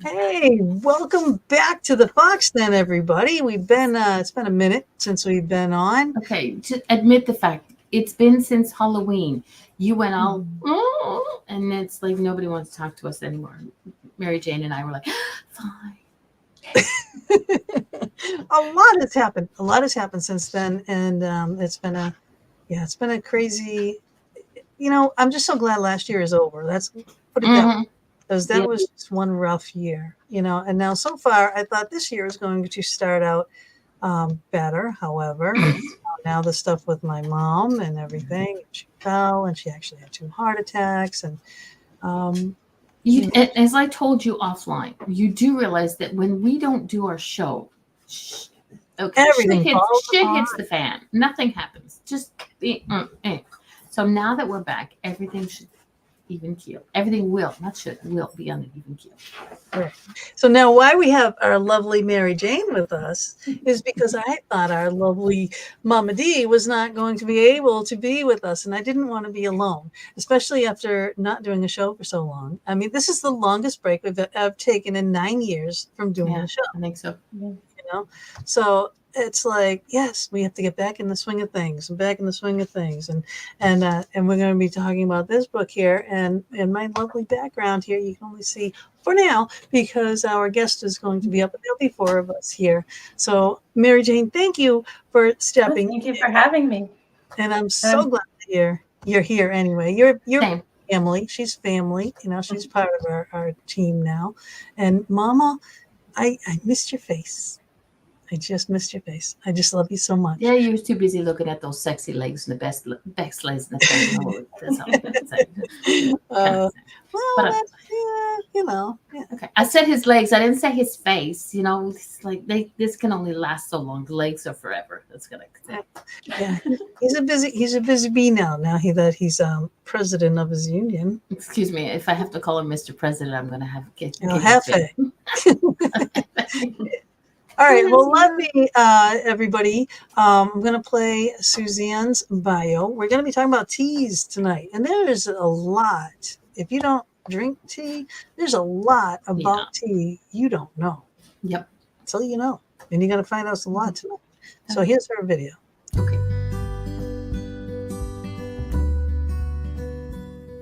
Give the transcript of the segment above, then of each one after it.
Hey, welcome back to the Fox Den, everybody. We've been, it's been a minute since we've been on. Okay, to admit the fact, it's been since Halloween. You went all, and it's like nobody wants to talk to us anymore. Mary Jane and I were like, fine. A lot has happened. A lot has happened since then. And it's been it's been a crazy, I'm just so glad last year is over. Let's put it that way. Because that was just one rough year, and now so far I thought this year is going to start out better. However, now the stuff with my mom and everything, she fell and she actually had 2 heart attacks. And as I told you offline, you do realize that when we don't do our show, everything shit hits the fan. Nothing happens. Just so now that we're back, everything should even keel. Everything will, not should, will be on an even keel. Right. So now why we have our lovely Mary Jane with us is because I thought our lovely Mama D was not going to be able to be with us. And I didn't want to be alone, especially after not doing a show for so long. I mean, this is the longest break I've taken in 9 years from doing the show. I think so. Yeah. So it's like, yes, we have to get back in the swing of things and we're going to be talking about this book here, and my lovely background here you can only see for now because our guest is going to be up, and there'll be 4 of us here. So Mary Jane, thank you for stepping. Thank you for having me. And I'm so glad that you're here anyway. You're family. She's family. She's part of our team now. And Mama, I missed your face. I just missed your face. I just love you so much. Yeah, you were too busy looking at those sexy legs and the best legs in the family. That's all I'm gonna say. Okay, I said his legs. I didn't say his face. It's like this can only last so long. The legs are forever. That's gonna. Yeah, he's a busy bee now. Now that he's president of his union. Excuse me, if I have to call him Mr. President, I'm gonna have to get. All right, well, let me, everybody, I'm going to play Suzanne's bio. We're going to be talking about teas tonight, and there is a lot. If you don't drink tea, there's a lot about tea you don't know. Yep. So you know, and you're going to find out a lot tonight. So here's her video. Okay.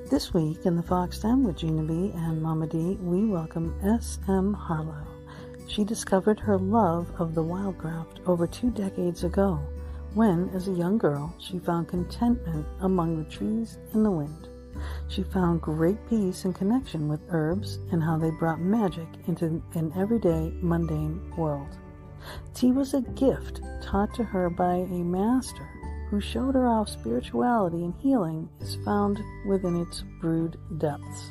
This week in the Fox Den with Gina B and Mama D, we welcome S.M. Harlow. She discovered her love of the wildcraft over 2 decades ago, when, as a young girl, she found contentment among the trees and the wind. She found great peace and connection with herbs and how they brought magic into an everyday, mundane world. Tea was a gift taught to her by a master who showed her how spirituality and healing is found within its brewed depths.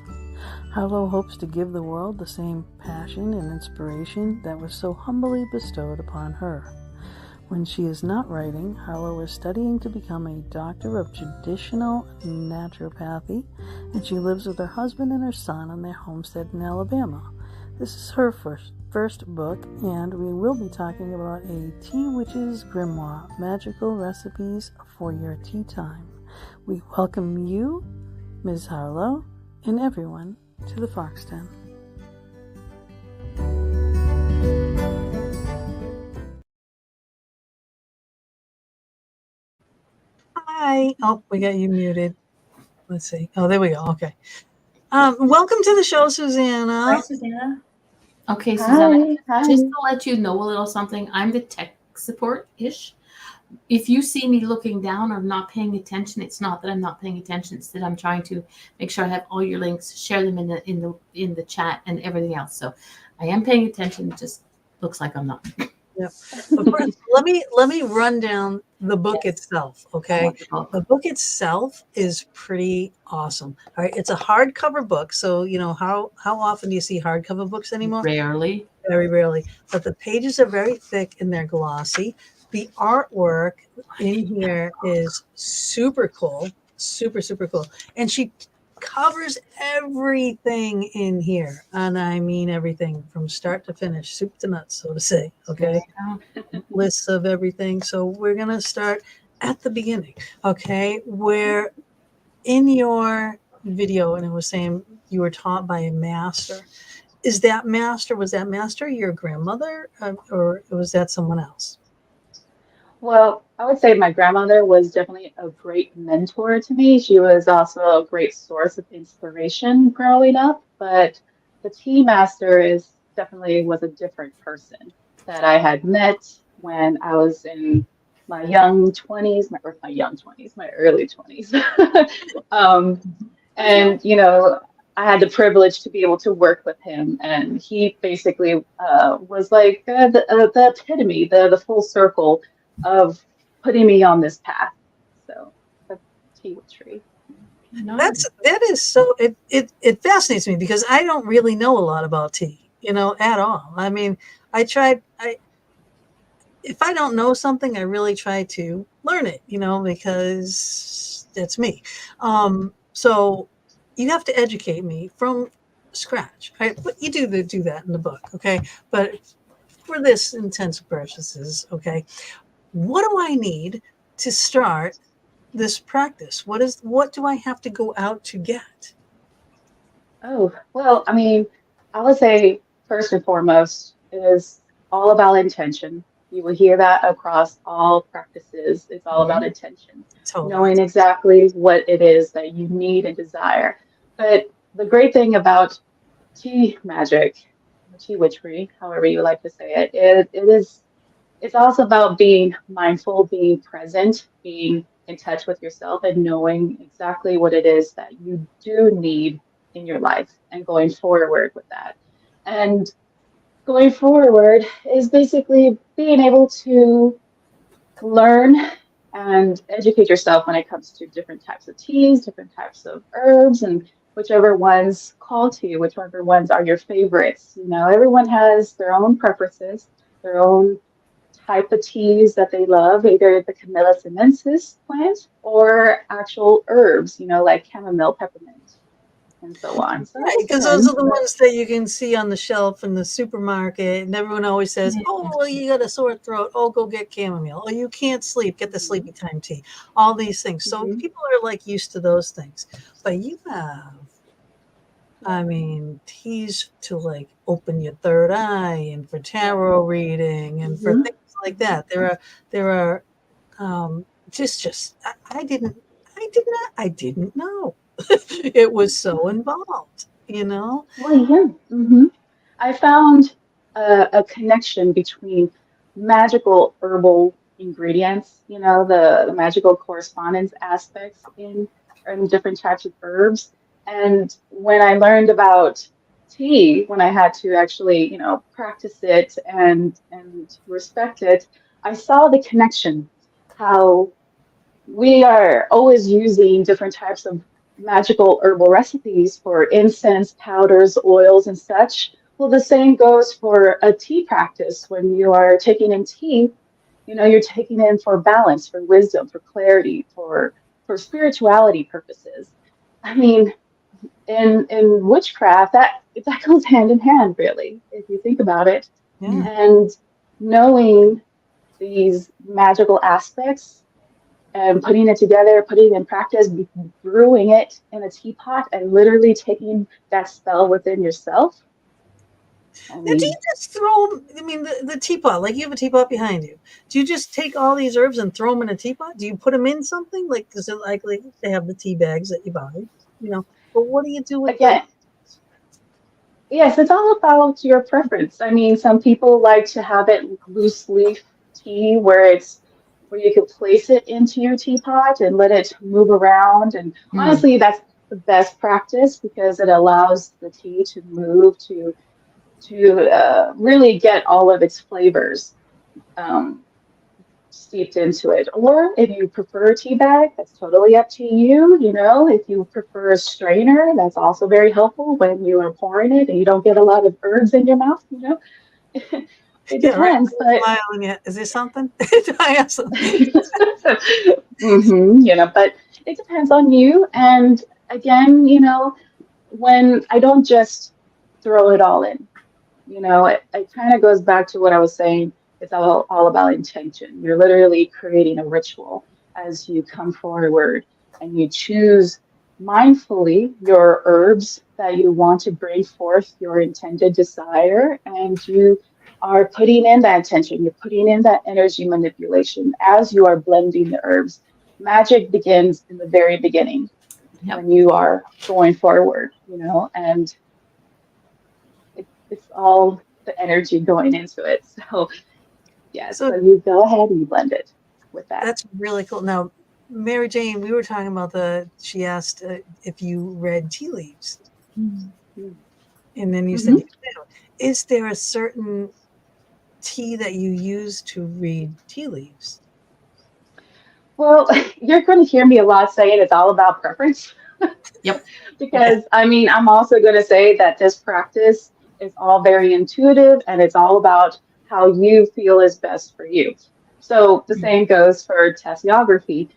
Harlow hopes to give the world the same passion and inspiration that was so humbly bestowed upon her. When she is not writing, Harlow is studying to become a Doctor of Traditional Naturopathy, and she lives with her husband and her son on their homestead in Alabama. This is her first book, and we will be talking about a Tea Witches Grimoire, Magickal Recipes for Your Tea Time. We welcome you, Ms. Harlow, and everyone to the Fox Den. Hi. Oh, we got you muted. Let's see. Oh, there we go. Okay. Welcome to the show, Susanna. Hi, Susanna. Okay, Susanna, just to let you know a little something, I'm the tech support-ish. If you see me looking down or not paying attention, it's not that I'm not paying attention. It's that I'm trying to make sure I have all your links, share them in the chat and everything else. So I am paying attention. It just looks like I'm not. Yep. First, let me run down the book itself. Okay, the book itself is pretty awesome. All right, it's a hardcover book. So how often do you see hardcover books anymore? Rarely. Very rarely. But the pages are very thick and they're glossy. The artwork in here is super cool, super cool, and she covers everything in here, and I mean everything from start to finish, soup to nuts, so to say. Okay, lists of everything. So we're gonna start at the beginning. Okay, where in your video, and it was saying you were taught by a master, was that master your grandmother, or was that someone else? Well, I would say my grandmother was definitely a great mentor to me. She was also a great source of inspiration growing up, but the tea master is definitely was a different person that I had met when I was in my young 20s, my young 20s, my early 20s. Um, Okay. and, I had the privilege to be able to work with him, and he basically was like the epitome, the full circle of putting me on this path. So that's tea tree. Nice. That is so it fascinates me because I don't really know a lot about tea, at all. I mean, I if I don't know something, I really try to learn it, because that's me. So you have to educate me from scratch. But you do that in the book, okay? But for this intents purposes, okay, what do I need to start this practice? What do I have to go out to get? Oh, well, I mean, I would say first and foremost, it is all about intention. You will hear that across all practices. It's all about Mhm. intention, Totally. knowing exactly what it is that you need and desire. But the great thing about tea magic, tea witchery, however you like to say it, it's also about being mindful, being present, being in touch with yourself, and knowing exactly what it is that you do need in your life and going forward with that. And going forward is basically being able to learn and educate yourself when it comes to different types of teas, different types of herbs, and whichever ones call to you, whichever ones are your favorites. Everyone has their own preferences, their own type of teas that they love, either the Camellia sinensis plant or actual herbs, like chamomile, peppermint, and so on. So it Right, because those are depends, the but ones that you can see on the shelf in the supermarket, and everyone always says, Yeah. "Oh, well, you got a sore throat. Oh, go get chamomile. Oh, you can't sleep. Get the mhm, sleepy time tea." All these things. So mhm, people are like used to those things, but you have, yeah. I mean, teas to like open your third eye, and for Yeah. tarot reading, and for hmm things like hmm that. There are just I didn't know. It was so involved, you know? Well, yeah. I found a connection between magical herbal ingredients, the magical correspondence aspects in different types of herbs. And when I learned about tea, when I had to actually, practice it and respect it, I saw the connection, how we are always using different types of magical herbal recipes for incense, powders, oils, and such. Well, the same goes for a tea practice. When you are taking in tea, you're taking in for balance, for wisdom, for clarity, for spirituality purposes. I mean, in witchcraft, that goes hand in hand, really, if you think about it. Yeah. And knowing these magical aspects and putting it together, putting it in practice, brewing it in a teapot, and literally taking that spell within yourself. I Now, do you mean, just throw 'em, I mean, the teapot, like you have a teapot behind you. Do you just take all these herbs and throw them in a teapot? Do you put them in something? Like, because like they have the tea bags that you buy, but what do you do with the, again, yes, it's all about your preference. I mean, some people like to have it loose leaf tea where you can place it into your teapot and let it move around. And Mm. honestly, that's the best practice because it allows the tea to move to really get all of its flavors um, steeped into it. Or if you prefer a tea bag, that's totally up to you. If you prefer a strainer, that's also very helpful when you are pouring it and you don't get a lot of herbs in your mouth. It yeah, right? depends, but Smiling at, is there something? Do I have something? but it depends on you. And again, when I don't just throw it all in. It kind of goes back to what I was saying. It's all about intention. You're literally creating a ritual as you come forward and you choose mindfully your herbs that you want to bring forth your intended desire, and you are putting in that intention, you're putting in that energy manipulation as you are blending the herbs. Magic begins in the very beginning when you are going forward, and it's all the energy going into it. So, yeah, so you go ahead and you blend it with that. That's really cool. Now, Mary Jane, we were talking about she asked if you read tea leaves. Mm-hmm. And then you said you do. Is there a certain tea that you use to read tea leaves? Well, you're going to hear me a lot saying it's all about preference. Yep. Because, I mean, I'm also going to say that this practice is all very intuitive and it's all about how you feel is best for you. So the same goes for tessiography.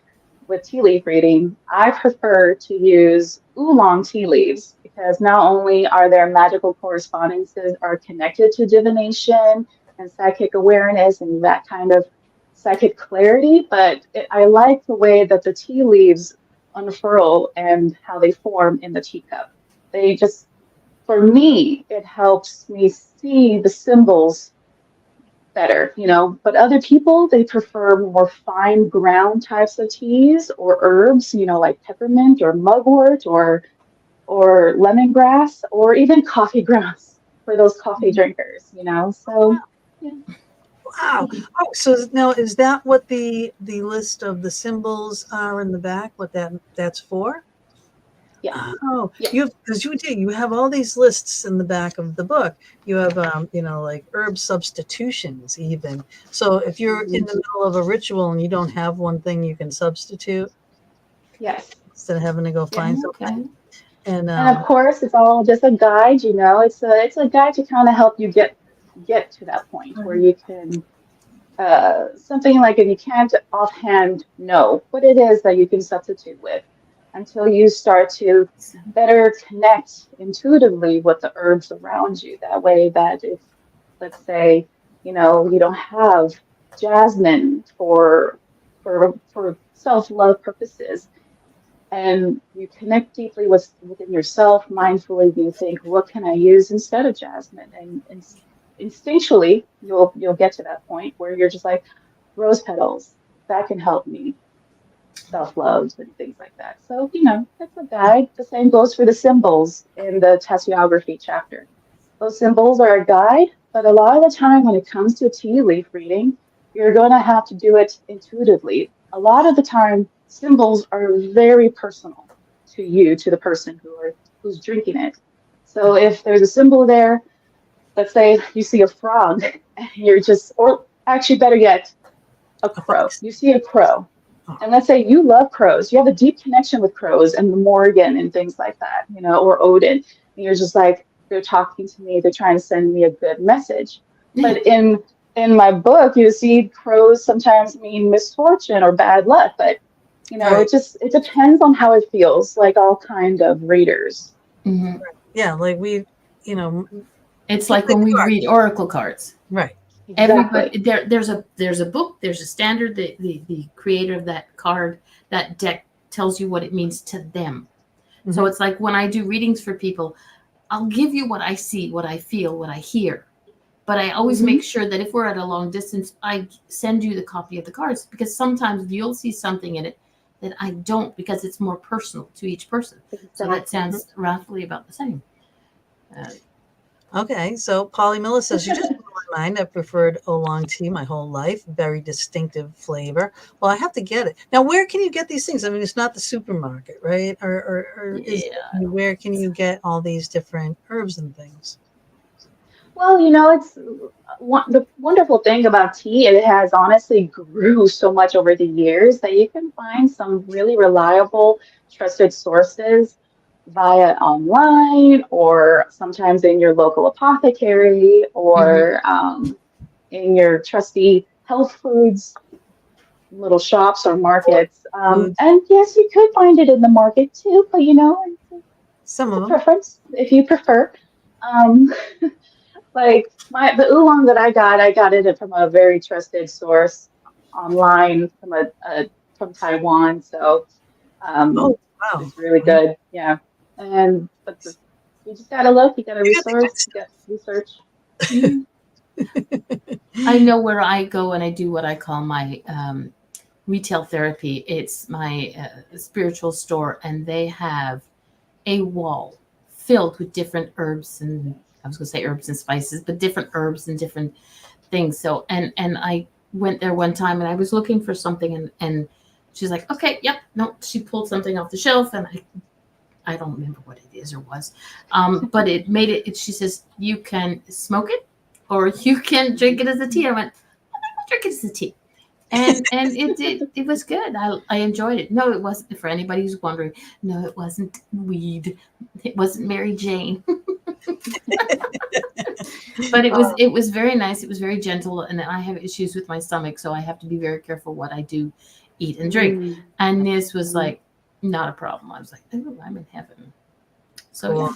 With tea leaf reading, I prefer to use oolong tea leaves because not only are there magical correspondences are connected to divination and psychic awareness and that kind of psychic clarity, but I like the way that the tea leaves unfurl and how they form in the teacup. They just, for me, it helps me see the symbols better, but other people, they prefer more fine ground types of teas or herbs, like peppermint or mugwort or lemongrass or even coffee grounds for those coffee drinkers, so yeah. Wow. Oh, so now is that what the list of the symbols are in the back, what that's for? Yeah. Oh, you have all these lists in the back of the book. You have like herb substitutions even. So if you're in the middle of a ritual and you don't have one thing you can substitute, Yes, instead of having to go find something. And of course, it's all just a guide. It's a guide to kind of help you get to that point where you can something like if you can't offhand know what it is that you can substitute with until you start to better connect intuitively with the herbs around you. That way that if, let's say, you don't have jasmine for self-love purposes, and you connect deeply within yourself, mindfully, you think, what can I use instead of jasmine? And instinctually, you'll get to that point where you're just like, rose petals, that can help me self-love and things like that. So, that's a guide. The same goes for the symbols in the tessiography chapter. Those symbols are a guide, but a lot of the time when it comes to tea leaf reading, you're going to have to do it intuitively. A lot of the time, symbols are very personal to you, to the person who's drinking it. So if there's a symbol there, let's say you see a frog, and or actually better yet, a crow. You see a crow. And let's say you love crows. You have a deep connection with crows and the Morgan and things like that, or Odin. And you're just like, they're talking to me. They're trying to send me a good message. But in my book, you see crows sometimes mean misfortune or bad luck. But, it depends on how it feels, like all kind of readers. Mm-hmm. Yeah, like it's like when we read oracle cards. Right. Everybody there's a book, there's a standard, the creator of that card, that deck tells you what it means to them. Mm-hmm. So it's like when I do readings for people, I'll give you what I see, what I feel, what I hear. But I always make sure that if we're at a long distance, I send you the copy of the cards, because sometimes you'll see something in it that I don't, because it's more personal to each person. Exactly. So that sounds roughly about the same. Okay, so Polly Miller says, you just blew my mind. I've preferred oolong tea my whole life. Very distinctive flavor. Well, I have to get it. Now, where can you get these things? I mean, it's not the supermarket, right? Where can you get all these different herbs and things? Well, it's the wonderful thing about tea. It has honestly grew so much over the years that you can find some really reliable, trusted sources via online, or sometimes in your local apothecary, or in your trusty health foods little shops or markets. And yes, you could find it in the market too, but it's a preference if you prefer. Like the oolong that I got it from a very trusted source online from Taiwan. So wow, it's really good. Yeah. But You just gotta look. You gotta resource. You gotta research. Mhm. I know where I go and I do what I call my retail therapy. It's my spiritual store, and they have a wall filled with different herbs and, I was going to say herbs and spices, but different herbs and different things. So, and I went there one time and I was looking for something, and she's like, okay, yep, no, she pulled something off the shelf, and I don't remember what it is or was, but it made it. She says you can smoke it, or you can drink it as a tea. I went, I'll drink it as a tea, and it was good. I enjoyed it. No, it wasn't. For anybody who's wondering, no, it wasn't weed. It wasn't Mary Jane. But it was very nice. It was very gentle, and I have issues with my stomach, so I have to be very careful what I do eat and drink. And this was like not a problem. I was like, oh, I'm in heaven. So cool.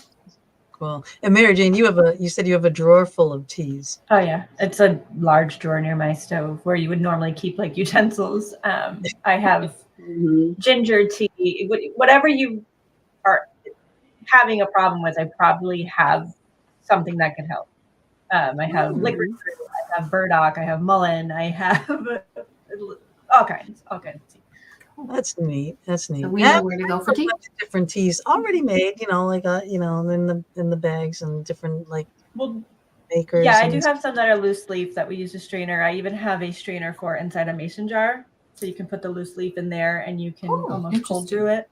Cool. And Mary Jane, you said you have a drawer full of teas. Oh yeah, it's a large drawer near my stove where you would normally keep like utensils. I have ginger tea, whatever you are having a problem with. I probably have something that could help. I have licorice root, I have burdock, I have mullein, I have all kinds of tea. That's neat. That's neat. So we know where to go for tea. Different teas already made, like in the bags and different makers. Yeah, I do have some that are loose leaf that we use a strainer. I even have a strainer for inside a mason jar, so you can put the loose leaf in there and you can almost cold brew it.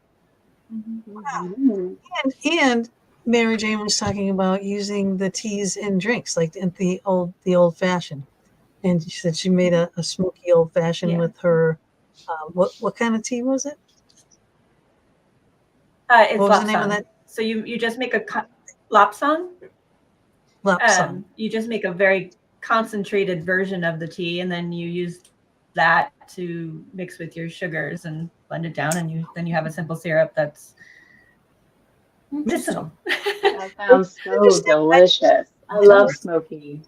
Wow. And Mary Jane was talking about using the teas in drinks, like in the old fashioned, and she said she made a smoky old fashioned with her. What kind of tea was it? It's what was the name of that? So you just make a lapsang. Lapsang. You just make a very concentrated version of the tea, and then you use that to mix with your sugars and blend it down, and then you have a simple syrup that's medicinal. That sounds so delicious. I love smoky.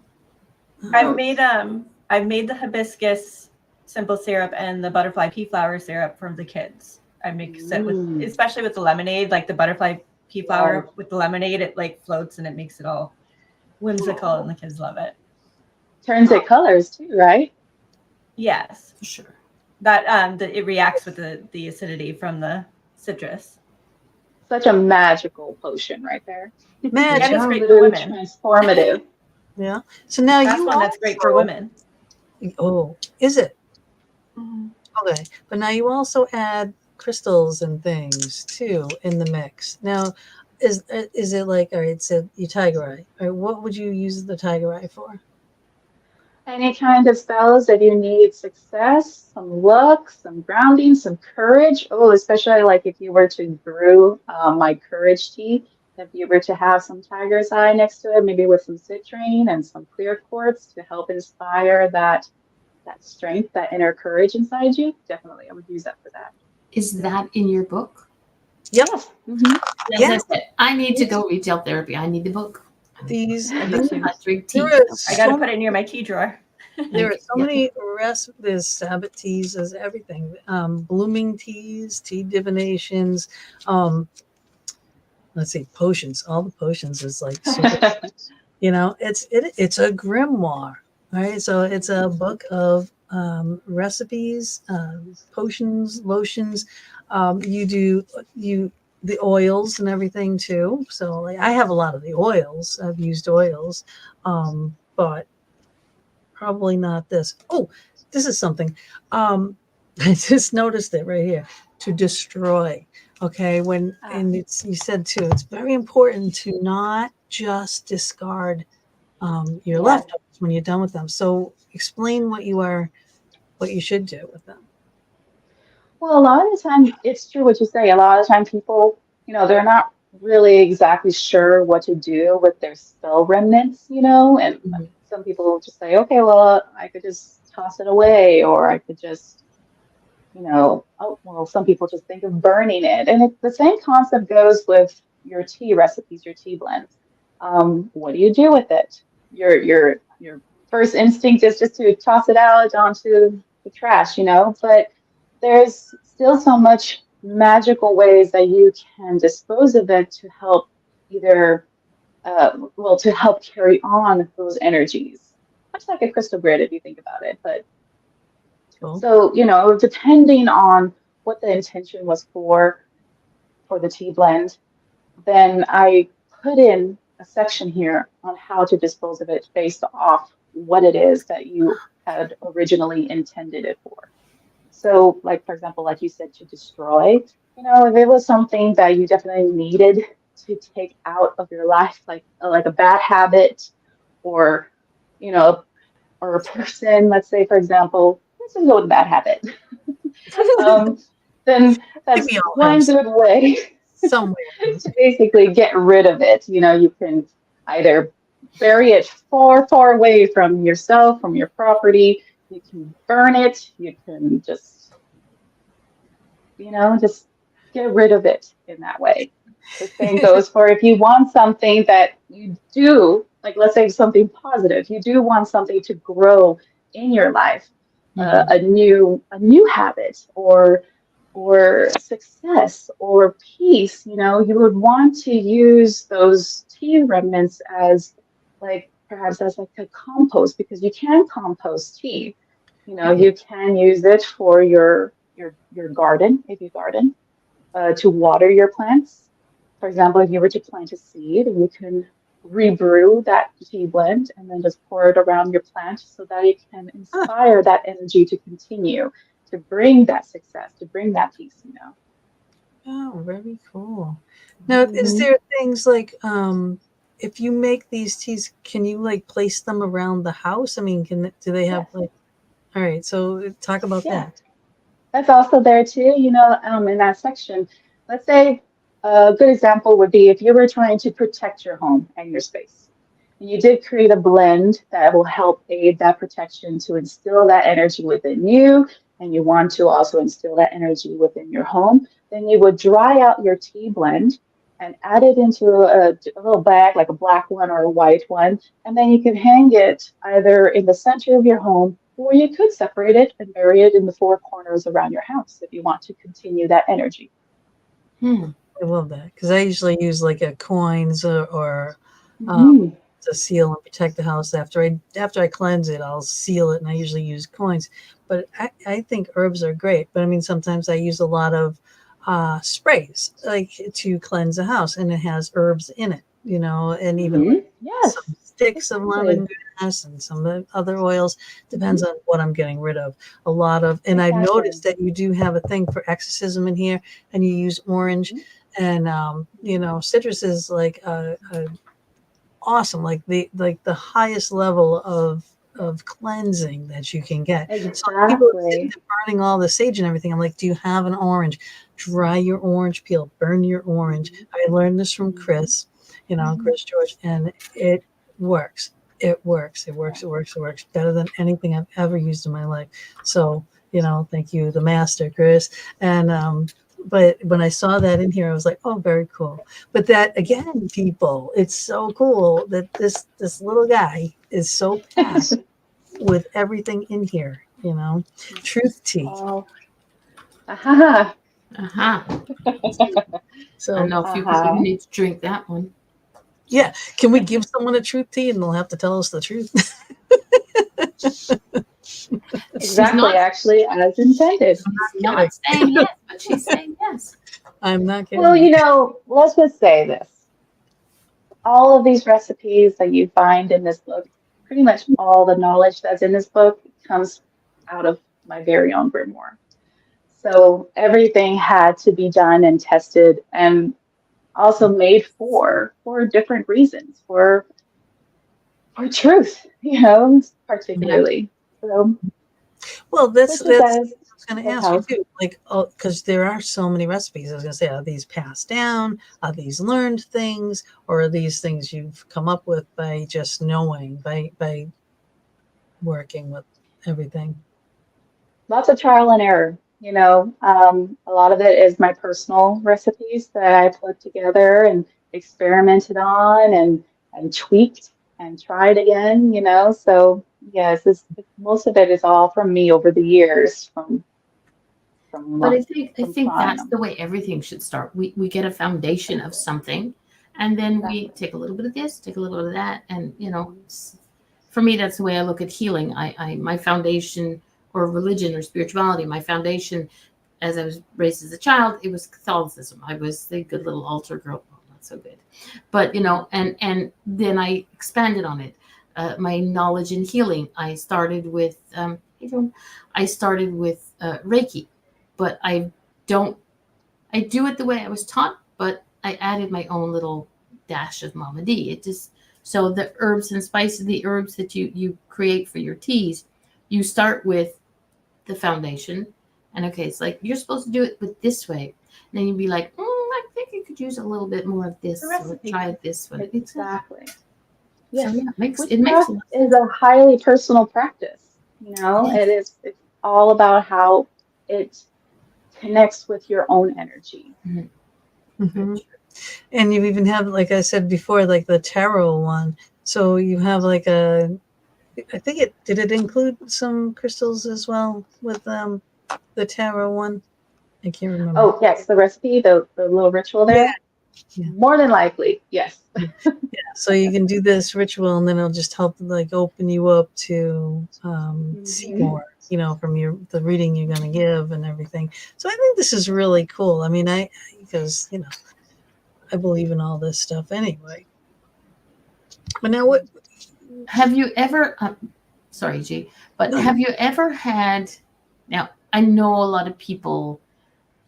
I've made the hibiscus simple syrup and the butterfly pea flower syrup for the kids. I mix it with, especially with the lemonade, like the butterfly pea flower with the lemonade, it like floats and it makes it all whimsical and the kids love it. Turns it colors too, right? Yes, for sure. That it reacts with the acidity from the citrus. Such a magical potion right there. Magic. And it's great for women. Transformative. Yeah. So now that's great for women. Oh, is it? Mm-hmm. Okay, but now you also add crystals and things too in the mix. Now, is it like, all right, it's a tiger eye. All right, what would you use the tiger eye for? Any kind of spells that you need success, some luck, some grounding, some courage. Oh, especially like if you were to brew my courage tea, if you were to have some tiger's eye next to it, maybe with some citrine and some clear quartz to help inspire that strength, that inner courage inside you, definitely I would use that for that. Is that in your book? Yep. Mm-hmm. Yes. I need to go retail therapy. I need the book. These drink tea. I gotta put it near my tea drawer. There are so many recipes. There's Sabbath teas, there's everything. Blooming teas, tea divinations. Let's see, potions. All the potions is like super, it's a grimoire. Right, so it's a book of recipes, potions, lotions. You do the oils and everything too. So like, I have a lot of the oils. I've used oils, but probably not this. Oh, this is something. I just noticed it right here. To destroy. Okay, and you said too, it's very important to not just discard your leftovers when you're done with them. So explain what you should do with them. Well, a lot of the time, it's true what you say. A lot of the time people, they're not really exactly sure what to do with their spell remnants, and some people just say, okay, well, I could just toss it away, or I could just, some people just think of burning it. And the same concept goes with your tea recipes, your tea blends. What do you do with it? Your first instinct is just to toss it out onto the trash, but there's still so much magical ways that you can dispose of it to help either well, to help carry on those energies, much like a crystal grid if you think about it. But Cool. so, depending on what the intention was for the tea blend, then I put in a section here on how to dispose of it based off what it is that you had originally intended it for. So, like, for example, like you said, to destroy, if it was something that you definitely needed to take out of your life, like a bad habit, or, you know, or a person, let's say, for example, let's just go with a bad habit. um, then that's We all one have good way somewhere. to basically get rid of it. You can either bury it far, far away from yourself, from your property. You can burn it. You can just get rid of it in that way. The same goes for if you want something that you do, like let's say something positive, you do want something to grow in your life, a new habit or success or peace, you would want to use those tea remnants as like perhaps as like a compost, because you can compost tea. You can use it for your garden if you garden, to water your plants. For example, if you were to plant a seed, you can rebrew that tea blend and then just pour it around your plant so that it can inspire that energy to continue to bring that success, to bring that peace. Oh, very cool. Now, is Mhm. there things like if you make these teas, can you like place them around the house? I mean, do they have Yes, like? All right, so talk about yeah. that. That's also there too, in that section. Let's say a good example would be if you were trying to protect your home and your space. And you did create a blend that will help aid that protection to instill that energy within you, and you want to also instill that energy within your home. Then you would dry out your tea blend and add it into a little bag, like a black one or a white one, and then you can hang it either in the center of your home, or you could separate it and bury it in the four corners around your house if you want to continue that energy. I love that because I usually use like a coins or Mhm. to seal and protect the house after I cleanse it. I'll seal it, and I usually use coins. But I think herbs are great. But I mean, sometimes I use a lot of sprays like to cleanse the house, and it has herbs in it, and even like some Yes, sticks of exactly. lemongrass and some of the other oils. Depends on what I'm getting rid of. A lot of, and I Exactly. noticed that you do have a thing for exorcism in here, and you use orange, Mhm. and citrus is like a awesome, like the highest level of cleansing that you can get. So people are sitting Exactly. there burning all the sage and everything. I'm like, do you have an orange? Dry your orange peel, burn your orange. Mhm. I learned this from Mhm. Chris, Mhm. Chris George, and it works. It works. It Yeah. works. It works. It works better than anything I've ever used in my life. So, thank you, the master, Chris. And but when I saw that in here, I was like, oh, very cool. But that again, people, it's so cool that this little guy is so packed with everything in here. Truth tea. Oh, aha, I So know a few people who aha. need to drink that one. yeah, can we give someone a truth tea and they'll have to tell us the truth? She's Exactly, not actually, as intended. Kidding. saying yes, but she's saying yes. I'm not Well, kidding. let's just say this. All of these recipes that you find in this book, pretty much all the knowledge that's in this book comes out of my very own grimoire. So everything had to be done and tested and also made for different reasons, for truth, Yeah. particularly. So Well, that's such as that's that I is was going to that's ask you how. too, like, oh, because there are so many recipes. I was going to say, are these passed down? Are these learned things, or are these things you've come up with by just knowing, by working with everything? Lots of trial and error. A lot of it is my personal recipes that I put together and experimented on and tweaked and tried again. So yes, most of it is all from me over the years from But uh, I think from that's trying the them. way everything should start. We get a foundation of something, And then we take a little bit of this, take a little bit of that. And, for me, that's the way I look at healing. My foundation, or religion or spirituality, my foundation, as I was raised as a child, it was Catholicism. I was the good little altar girl. Well, not so good. But, and then I expanded on it. My knowledge in healing, I started with Reiki, but I do it the way I was taught, but I added my own little dash of Mama D. So the herbs and spices, the herbs that you create for your teas, you start with the foundation, and okay, it's like you're supposed to do it with this way. And then you'd be like, I think you could use a little bit more of this, or try it this way. Exactly. Yes. So Witchcraft is a highly personal practice. Yes. It's all about how it connects with your own energy. Mm-hmm. Mm-hmm. And you even have, like I said before, like the tarot one. So you have like did it include some crystals as well with the tarot one? I can't remember. Oh yes, the recipe, the little ritual there. Yeah. More than likely, yes. Yeah. So you can do this ritual, and then it'll just help like open you up to see more, from the reading you're going to give and everything. So I think this is really cool. I mean, because I believe in all this stuff anyway. But now, what have you ever? Sorry, G. But have you ever had? Now I know a lot of people.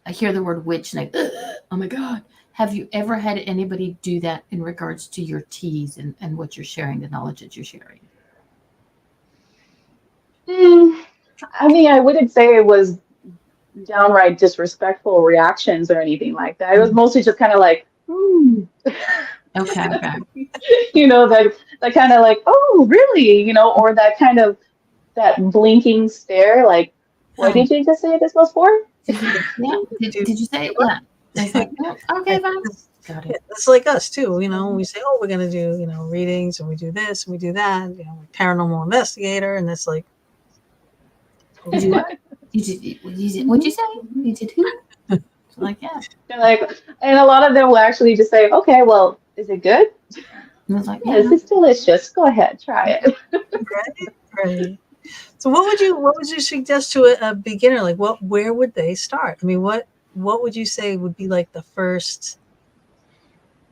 I hear the word witch and oh my God. Have you ever had anybody do that in regards to your teas and what you're sharing, the knowledge that you're sharing? I mean, I wouldn't say it was downright disrespectful reactions or anything like that. It was mostly just kind of like, Okay. that kind of like, oh, really? Or that kind of, that blinking stare, like, what did you just say this was for? Yeah. Did you say it? Yeah. It's like, okay, fine. Got it. It's like us too, we say, we're going to do, readings, and we do this and we do that, paranormal investigator, and it's like, what'd you say? You did who? Like, yeah. They're like, and a lot of them will actually just say, okay, well, is it good? And it's like, yes, it's delicious. Go ahead, try it. Right. So what would you suggest to a beginner? Like, where would they start? I mean, what would you say would be like the first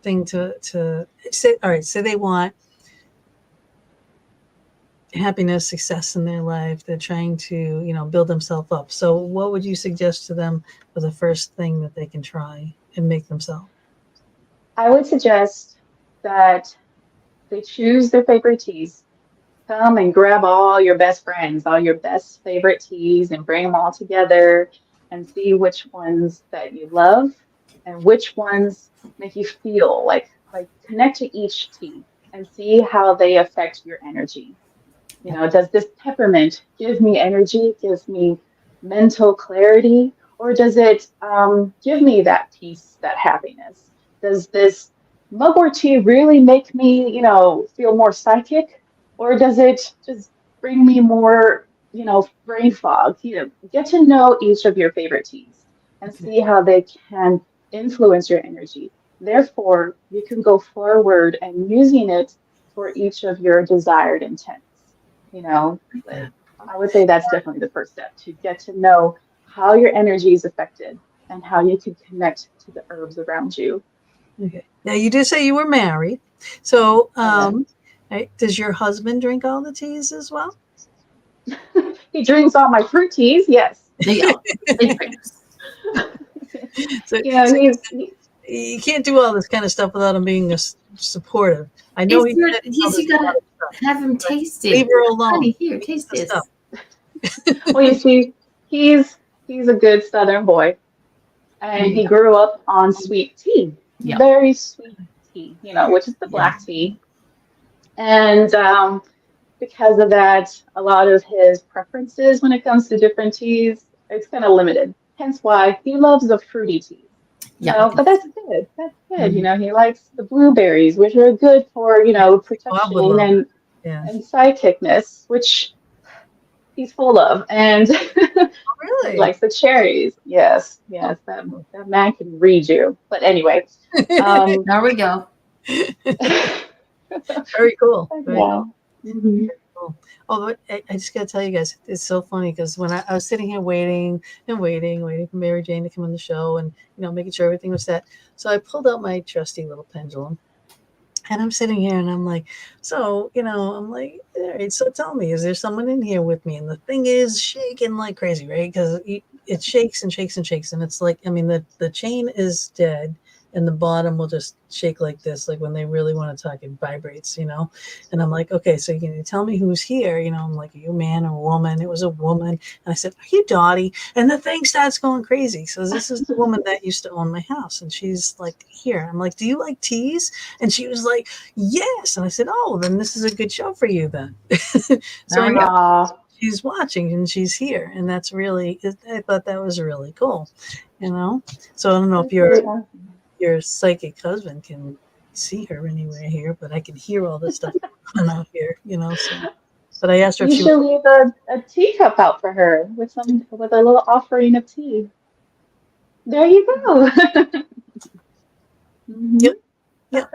thing to say? All right, say they want happiness, success in their life. They're trying to, build themselves up. So what would you suggest to them for the first thing that they can try and make themselves? I would suggest that they choose their favorite teas. Come and grab all your best friends, all your best favorite teas, and bring them all together and see which ones that you love and which ones make you feel like connect to each tea and see how they affect your energy. Does this peppermint give me energy, gives me mental clarity, or does it give me that peace, that happiness? Does this mugwort tea really make me, feel more psychic? Or does it just bring me more, brain fog? Get to know each of your favorite teas and see how they can influence your energy. Therefore, you can go forward and using it for each of your desired intents. I would say that's definitely the first step, to get to know how your energy is affected and how you can connect to the herbs around you. Okay. Now, you did say you were married. So, right, does your husband drink all the teas as well? He drinks all my fruit teas, yes. So you can't do all this kind of stuff without him being supportive. I know you gotta have him taste it. Leave her alone. Honey, here, taste this. Well, you see, he's a good Southern boy, and he grew up on sweet tea, very sweet tea, which is the black tea. And because of that, a lot of his preferences when it comes to different teas, it's kind of limited. Hence why he loves the fruity teas. But that's good. That's good. Mm-hmm. He likes the blueberries, which are good for, protection and psychicness, which he's full of. And really? He likes the cherries. Yes. That man can read you. But anyway. There we go. Very cool. Very Yeah. cool. Cool. Oh, but I just got to tell you guys, it's so funny because when I was sitting here waiting for Mary Jane to come on the show and, making sure everything was set. So I pulled out my trusty little pendulum and I'm sitting here and I'm like, so, I'm like, all right, so tell me, is there someone in here with me? And the thing is shaking like crazy, right? Because it shakes and shakes and shakes. And it's like, the chain is dead and the bottom will just shake like this. Like when they really want to talk, it vibrates, and I'm like, okay, so can you tell me who's here? I'm like, are you a man or a woman? It was a woman. And I said, are you Dottie? And the thing starts going crazy. So this is the woman that used to own my house. And she's like, here. I'm like, do you like teas? And she was like, yes. And I said, oh, then this is a good show for you then. So I know she's watching and she's here. And that's really, I thought that was really cool, So I don't know if your psychic husband can see her anywhere here, but I can hear all this stuff going on out here, So, but I asked her if she should leave a teacup out for her with a little offering of tea. There you go. Yep,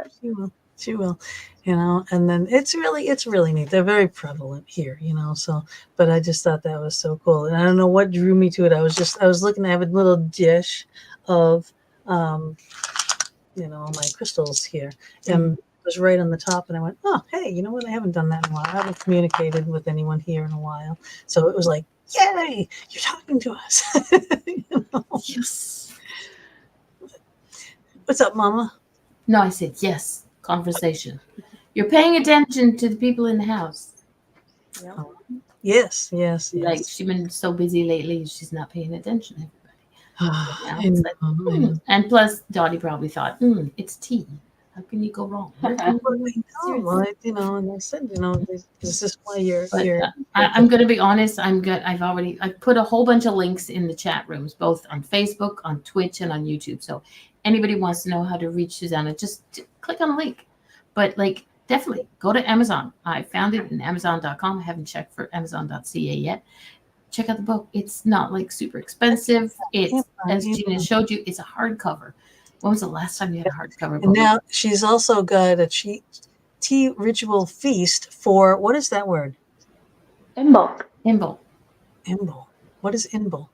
she will, and then it's really neat. They're very prevalent here, so, but I just thought that was so cool. And I don't know what drew me to it. I was looking, I have a little dish of, my crystals here, and it was right on the top. And I went, oh, hey, you know what? I haven't done that in a while. I haven't communicated with anyone here in a while. So it was like, yay, you're talking to us. Yes. What's up, Mama? No, I said yes. Conversation. You're paying attention to the people in the house. Yep. Yes. Like she's been so busy lately, she's not paying attention to everybody. And plus, Dottie probably thought, it's tea. How can you go wrong? And I said, this is why you're. I'm going to be honest. I've put a whole bunch of links in the chat rooms, both on Facebook, on Twitch, and on YouTube. So anybody wants to know how to reach Susanna, just click on the link. But definitely go to Amazon. I found it in Amazon.com. I haven't checked for Amazon.ca yet. Check out the book. It's not super expensive. It's, as Gina showed you, it's a hardcover. When was the last time you had a hardcover book? And now she's also got a tea ritual feast for, what is that word? Imbolc. Imbolc. What is Imbolc?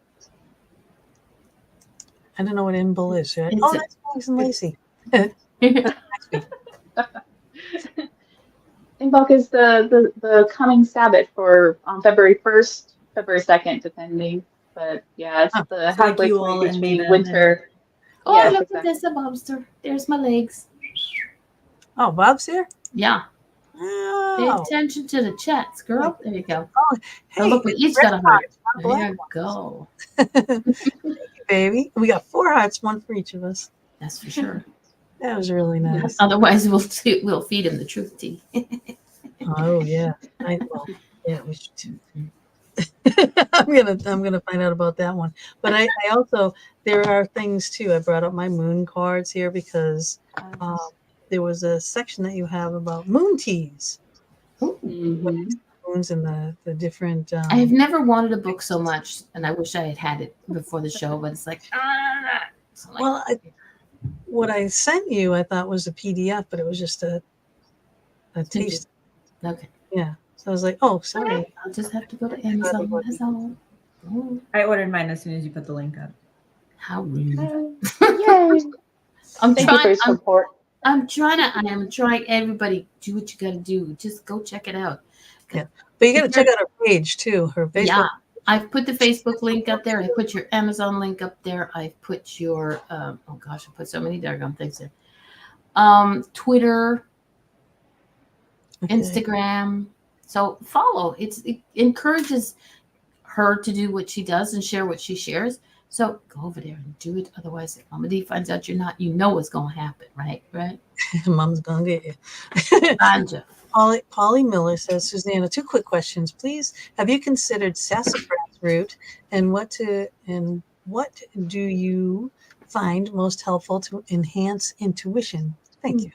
I don't know what Imbolc is. Right? Oh, that's Max and Lacey. Imbolc is the coming Sabbath on February 1st, February 2nd, depending. But yeah, it's the halfway point between winter. Oh, yes, look, there's a Bobster. There's my legs. Oh, Bob's here? Yeah. Oh. Pay attention to the chats, girl. There you go. Oh, hey, look, we each got a heart. There you go. Thank you, baby. We got 4 hearts, 1 for each of us. That's for sure. That was really nice. Otherwise, we'll feed him the truth tea. Oh yeah, yeah, we should too. I'm gonna find out about that one. But I also, there are things too. I brought up my moon cards here because there was a section that you have about moon teas. Moons and the different. I have never wanted a book so much, and I wish I had it before the show. But it's well, what I sent you, I thought was a PDF, but it was just a taste. Okay. Yeah. So I was like, oh, sorry. I'll just have to go to Amazon. That's all. Oh. I ordered mine as soon as you put the link up. How rude. Yay. Thank you for your support. I am trying. Everybody, do what you got to do. Just go check it out. Yeah. But you got to check out her page too. Her Facebook. Yeah. I've put the Facebook link up there. I put your Amazon link up there. I've put your, I put so many doggone things there. Twitter, Instagram. So follow. It encourages her to do what she does and share what she shares. So go over there and do it. Otherwise, if Mama D finds out you're not, what's going to happen, right? Right? Mom's going to get you. Anja. Polly Miller says, Susanna, 2 quick questions, please. Have you considered sassafras root, and what do you find most helpful to enhance intuition? Thank you.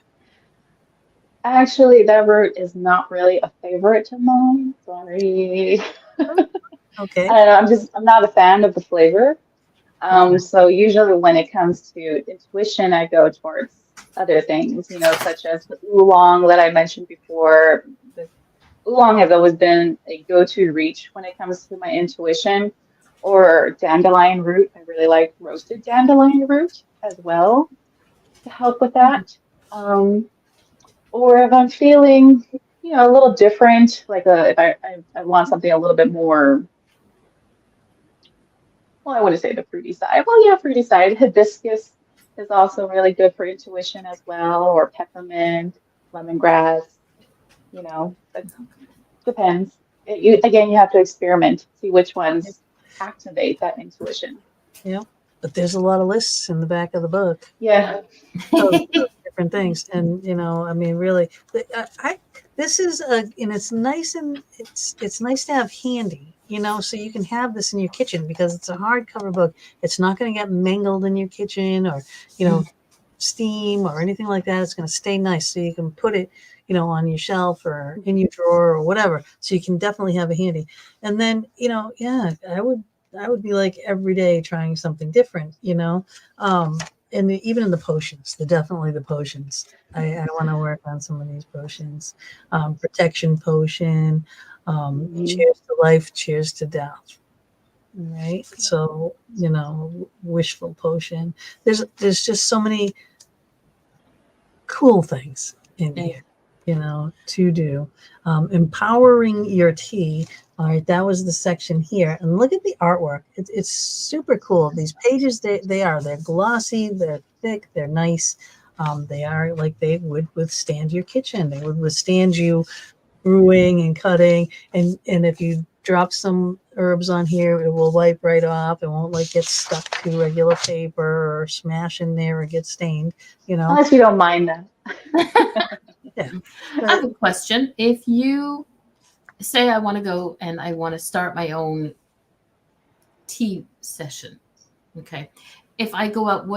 Actually, that root is not really a favorite of mine. Sorry. Okay. I'm not a fan of the flavor. So usually when it comes to intuition, I go towards other things, such as the oolong that I mentioned before. The oolong has always been a go-to reach when it comes to my intuition, or dandelion root. I really like roasted dandelion root as well to help with that. Or if I'm feeling, a little different, like if I want something a little bit more, well, I wouldn't say the fruity side. Well, yeah, fruity side. Hibiscus is also really good for intuition as well, or peppermint, lemongrass, it depends. Again, you have to experiment, see which ones activate that intuition. Yeah, but there's a lot of lists in the back of the book. Yeah. Of different things, and I mean, really, this is it's nice, and it's nice to have handy, so you can have this in your kitchen, because it's a hardcover book. It's not going to get mangled in your kitchen, or steam or anything like that. It's going to stay nice, so you can put it on your shelf or in your drawer or whatever, so you can definitely have it handy. And then yeah, I would be like every day trying something different, and even in the potions, definitely the potions. I want to work on some of these potions. Protection potion, cheers to life, cheers to death. Right. So, wishful potion. There's just so many cool things in here, to do. Empowering your tea. All right, that was the section here. And look at the artwork. It's super cool. These pages, they're glossy, they're thick, they're nice. They are like they would withstand your kitchen. They would withstand you brewing and cutting. And if you drop some herbs on here, it will wipe right off. It won't get stuck to regular paper or smash in there or get stained, Unless you don't mind that. Yeah. I have a question. If you say I want to go and I want to start my own tea session, okay. If I go out,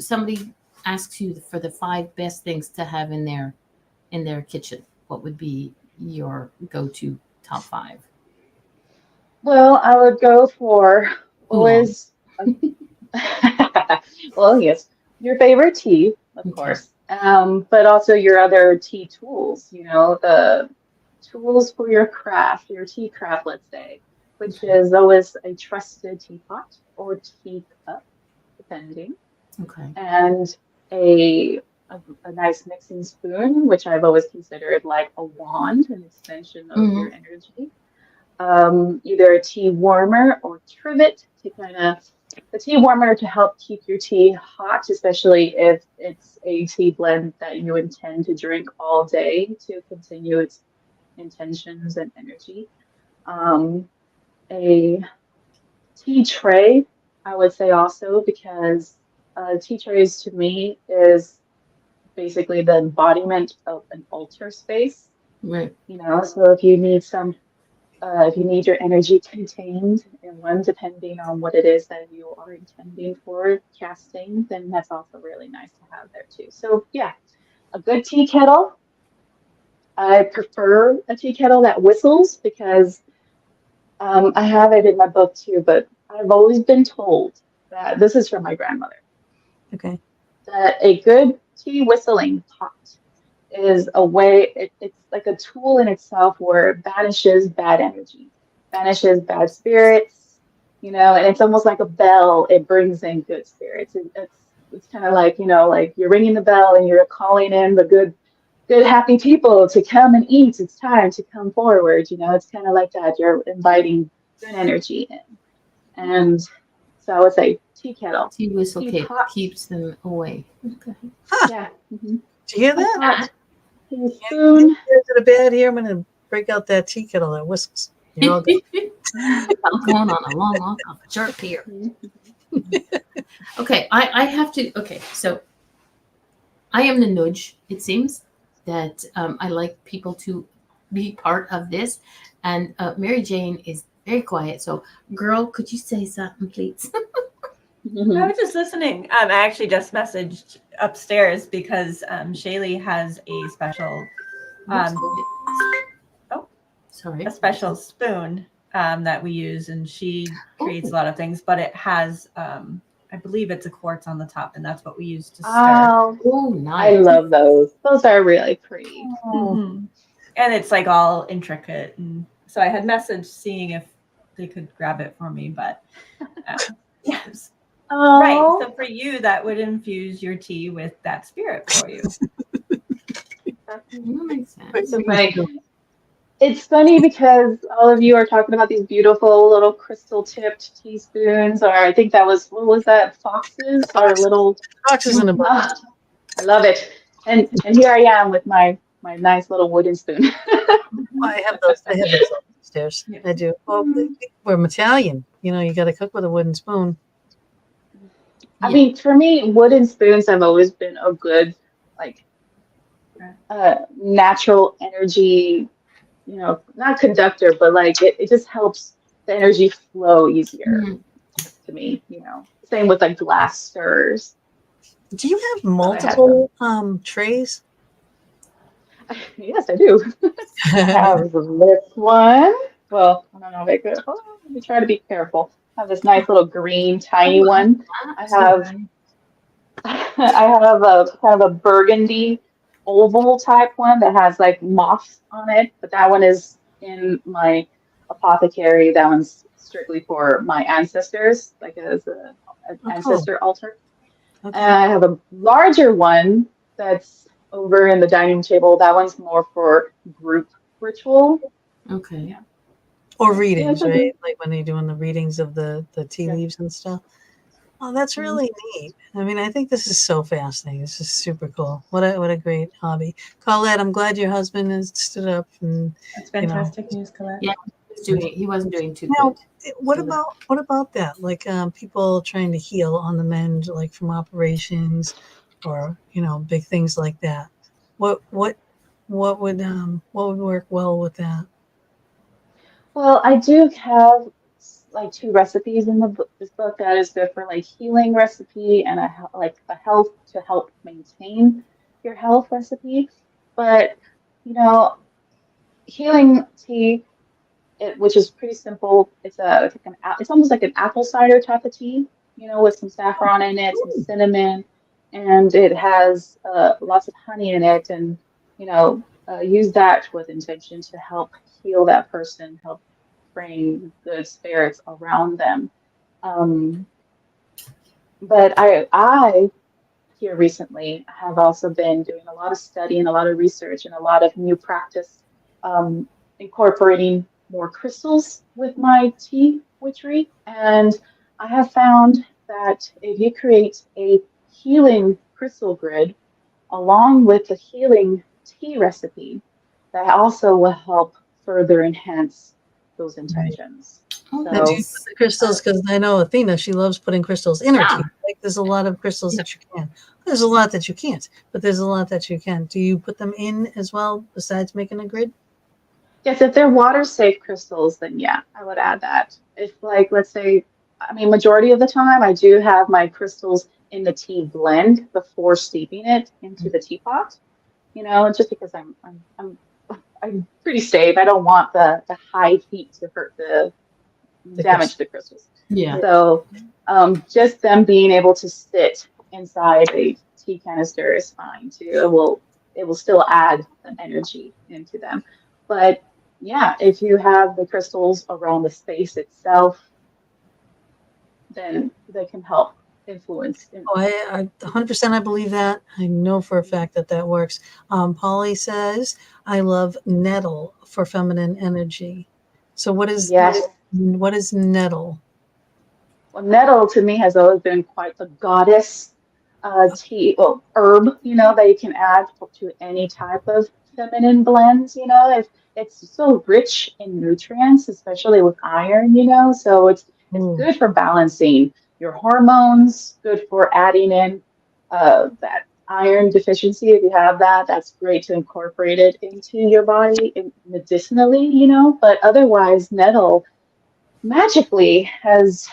somebody asks you for the 5 best things to have in their kitchen, what would be your go-to top 5? Well, I would go for always, well, yes, your favorite tea, of course, but also your other tea tools, the tools for your craft, your tea craft, let's say, which is always a trusted teapot or teacup, depending. Okay. And a nice mixing spoon, which I've always considered like a wand, an extension of your energy. Either a tea warmer or trivet the tea warmer to help keep your tea hot, especially if it's a tea blend that you intend to drink all day to continue its intentions and energy. A tea tray, I would say also, because tea trays to me is basically the embodiment of an altar space. Right. So if you need your energy contained in one, depending on what it is that you are intending for casting, then that's also really nice to have there too. So yeah, a good tea kettle. I prefer a tea kettle that whistles, because I have it in my book too, but I've always been told that this is from my grandmother. Okay. That a good tea whistling pot is a way, it's like a tool in itself where it banishes bad energy, banishes bad spirits, and it's almost like a bell. It brings in good spirits. It's kind of like, like you're ringing the bell and you're calling in the good, happy people to come and eat. It's time to come forward. It's kind of like that. You're inviting good energy in. And so I would say tea kettle. Tea whistle keeps them away. Okay. Huh. Yeah. Did you hear that? Spoon. To the bed here. I'm going to break out that tea kettle that whistles. You're all good. I'm going on a long jerk here. Okay, I have to. Okay, so I am the nudge. It seems that I like people to be part of this, and Mary Jane is very quiet. So, girl, could you say something, please? I was just listening. I actually just messaged upstairs because Shaylee has a special, sorry, a special spoon that we use, and she creates a lot of things. But it has I believe it's a quartz on the top, and that's what we use to stir. Oh, nice. I love those. Those are really pretty. Mm-hmm. And it's like all intricate. And so I had messaged seeing if they could grab it for me, but yes. Oh. Right. So for you, that would infuse your tea with that spirit for you. That makes sense. It's so funny. It's funny because all of you are talking about these beautiful little crystal tipped teaspoons, or I think that was, what was that? Foxes or little Foxes in a book. I love it. And here I am with my nice little wooden spoon. I have those upstairs. Yeah. I do. Well, we're Italian. You know, you got to cook with a wooden spoon. I mean, for me, wooden spoons have always been a good, like, natural energy, you know, not conductor, but like it just helps the energy flow easier to me, you know. Same with like glass stirrers. Do you have multiple trays? Yes, I do. I have this one. Well, I don't know if I could. Oh, let me try to be careful. I have this nice little green, tiny one. I have a kind of a burgundy oval type one that has like moss on it, but that one is in my apothecary. That one's strictly for my ancestors, like as an ancestor altar. Okay. And I have a larger one that's over in the dining table. That one's more for group ritual. Okay. Yeah. Or readings, right? Like when they're doing the readings of the tea leaves and stuff. Oh, that's really neat. I mean, I think this is so fascinating. This is super cool. What a great hobby. Colette, I'm glad your husband has stood up. And that's fantastic news, Colette. Yeah, he wasn't doing too good. What about that? Like people trying to heal on the mend, like from operations or, you know, big things like that. What would work well with that? Well, I do have like 2 recipes in this book that is good for like healing recipe and a health to help maintain your health recipe. But you know, healing tea, which is pretty simple. It's it's almost like an apple cider type of tea, you know, with some saffron in it, some cinnamon, and it has lots of honey in it, and you know, use that with intention to help heal that person, help bring good spirits around them. But I here recently have also been doing a lot of study and a lot of research and a lot of new practice, incorporating more crystals with my tea witchery. And I have found that if you create a healing crystal grid along with the healing tea recipe, that also will help further enhance those intentions. So, do you put the crystals? Because I know Athena, she loves putting crystals in her tea. Like there's a lot of crystals that you can. There's a lot that you can't, but there's a lot that you can. Do you put them in as well besides making a grid? Yes, if they're water safe crystals, then yeah, I would add that. If like, let's say, I mean, majority of the time I do have my crystals in the tea blend before steeping it into the teapot, you know, just because I'm pretty safe. I don't want the high heat to hurt the damage the crystals. Yeah. So just them being able to sit inside a tea canister is fine too. It will still add the energy into them. But yeah, if you have the crystals around the space itself, then they can help influence. I 100% I believe that. I know for a fact that works. Polly says, I love nettle for feminine energy. So what is nettle? Well, nettle to me has always been quite the goddess tea, well, herb, you know, that you can add to any type of feminine blends, you know, if it's so rich in nutrients, especially with iron, you know, so it's good for balancing your hormones, good for adding in that iron deficiency. If you have that, that's great to incorporate it into your body medicinally, you know, but otherwise nettle magically has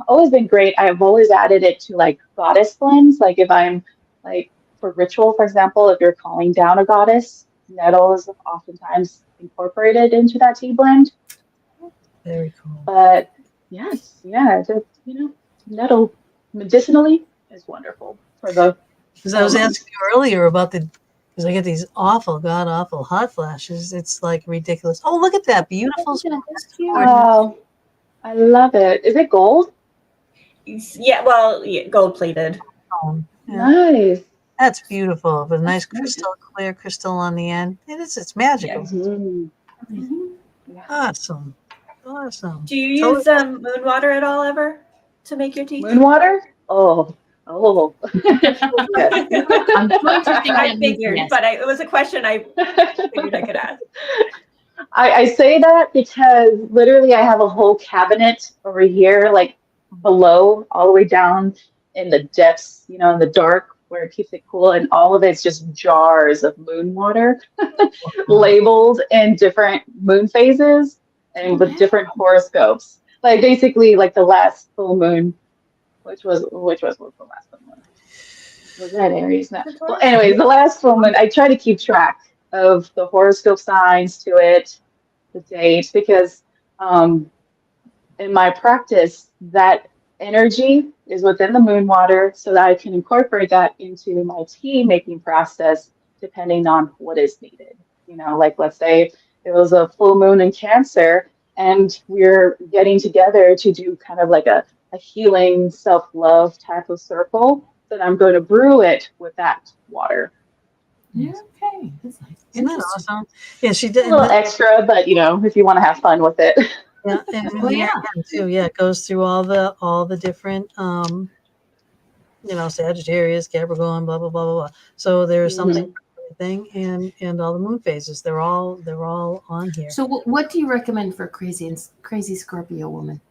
always been great. I've always added it to like goddess blends. Like if I'm like for ritual, for example, if you're calling down a goddess, nettle is oftentimes incorporated into that tea blend. Very cool. But yes, yeah, just, you know, nettle medicinally is wonderful for the Because I was hormones. asking you earlier about because I get these awful, god awful hot flashes. It's like ridiculous. Oh, look at that beautiful spoon. That's cute. Wow, I love it. Is it gold? Yeah, well, yeah, gold plated. Yeah, Nice. that's beautiful. With a nice That's crystal, clear crystal on the end. It is. It's magical. Mhm. Mhm. Yeah. Awesome. Awesome. Do you So- use moon water at all ever to make your tea? Moon water? Oh, oh. Yes. I'm going to think I that means figured, yes. but it was a question I figured I could ask. I say that because literally I have a whole cabinet over here, like below, all the way down in the depths, in the dark where it keeps it cool, and all of it's just jars of moon water labeled in different moon phases and with different horoscopes. Like basically like the last full moon, which was the last full moon? Was that Aries? No. Well, anyways, the last full moon, I try to keep track of the horoscope signs to it, the date, because in my practice, that energy is within the moon water so that I can incorporate that into my tea making process depending on what is needed. Like let's say it was a full moon in Cancer and we're getting together to do kind of like a healing self-love type of circle, then I'm going to brew it with that water. Yeah, okay. That's nice. Isn't that awesome? Yeah, she did. A little extra, but if you want to have fun with it. Yeah, and again, too. Yeah, it goes through all the different Sagittarius, Capricorn, blah blah blah blah blah. So there's something for everything, and all the moon phases. They're all on here. So what do you recommend for a crazy Scorpio woman?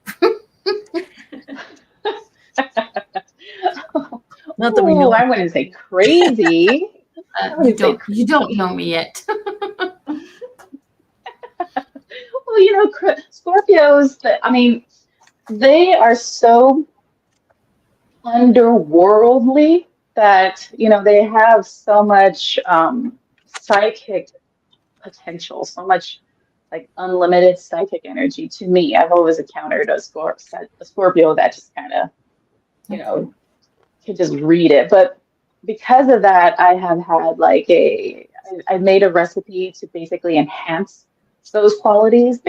Not that we know. I wouldn't say crazy. You don't know me yet. Well, Scorpios, they are so underworldly that, they have so much psychic potential, so much like unlimited psychic energy to me. I've always encountered a Scorpio that just kind of, can just read it. But because of that, I have had I made a recipe to basically enhance those qualities,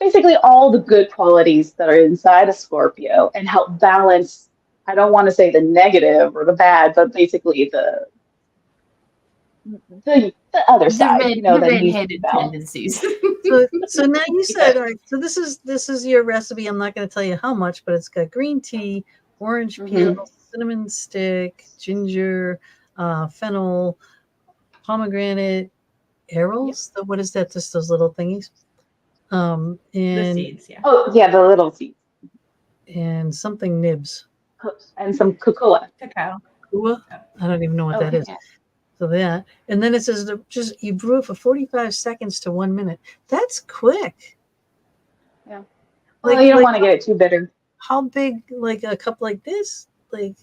basically all the good qualities that are inside a Scorpio, and help balance, I don't want to say the negative or the bad, but basically the other side, the red-headed tendencies. So now you said, all right, so this is your recipe. I'm not going to tell you how much, but it's got green tea, orange peel, cinnamon stick, ginger, fennel, pomegranate, arrows. Yep. What is that? Just those little thingies. And the seeds, yeah. Oh, yeah, the little seeds. And something nibs. And some cocoa. Cacao. I don't even know what that is. So that, and then it says just you brew it for 45 seconds to 1 minute. That's quick. Yeah. Well, you don't want to get it too bitter. How big, like a cup like this? Like,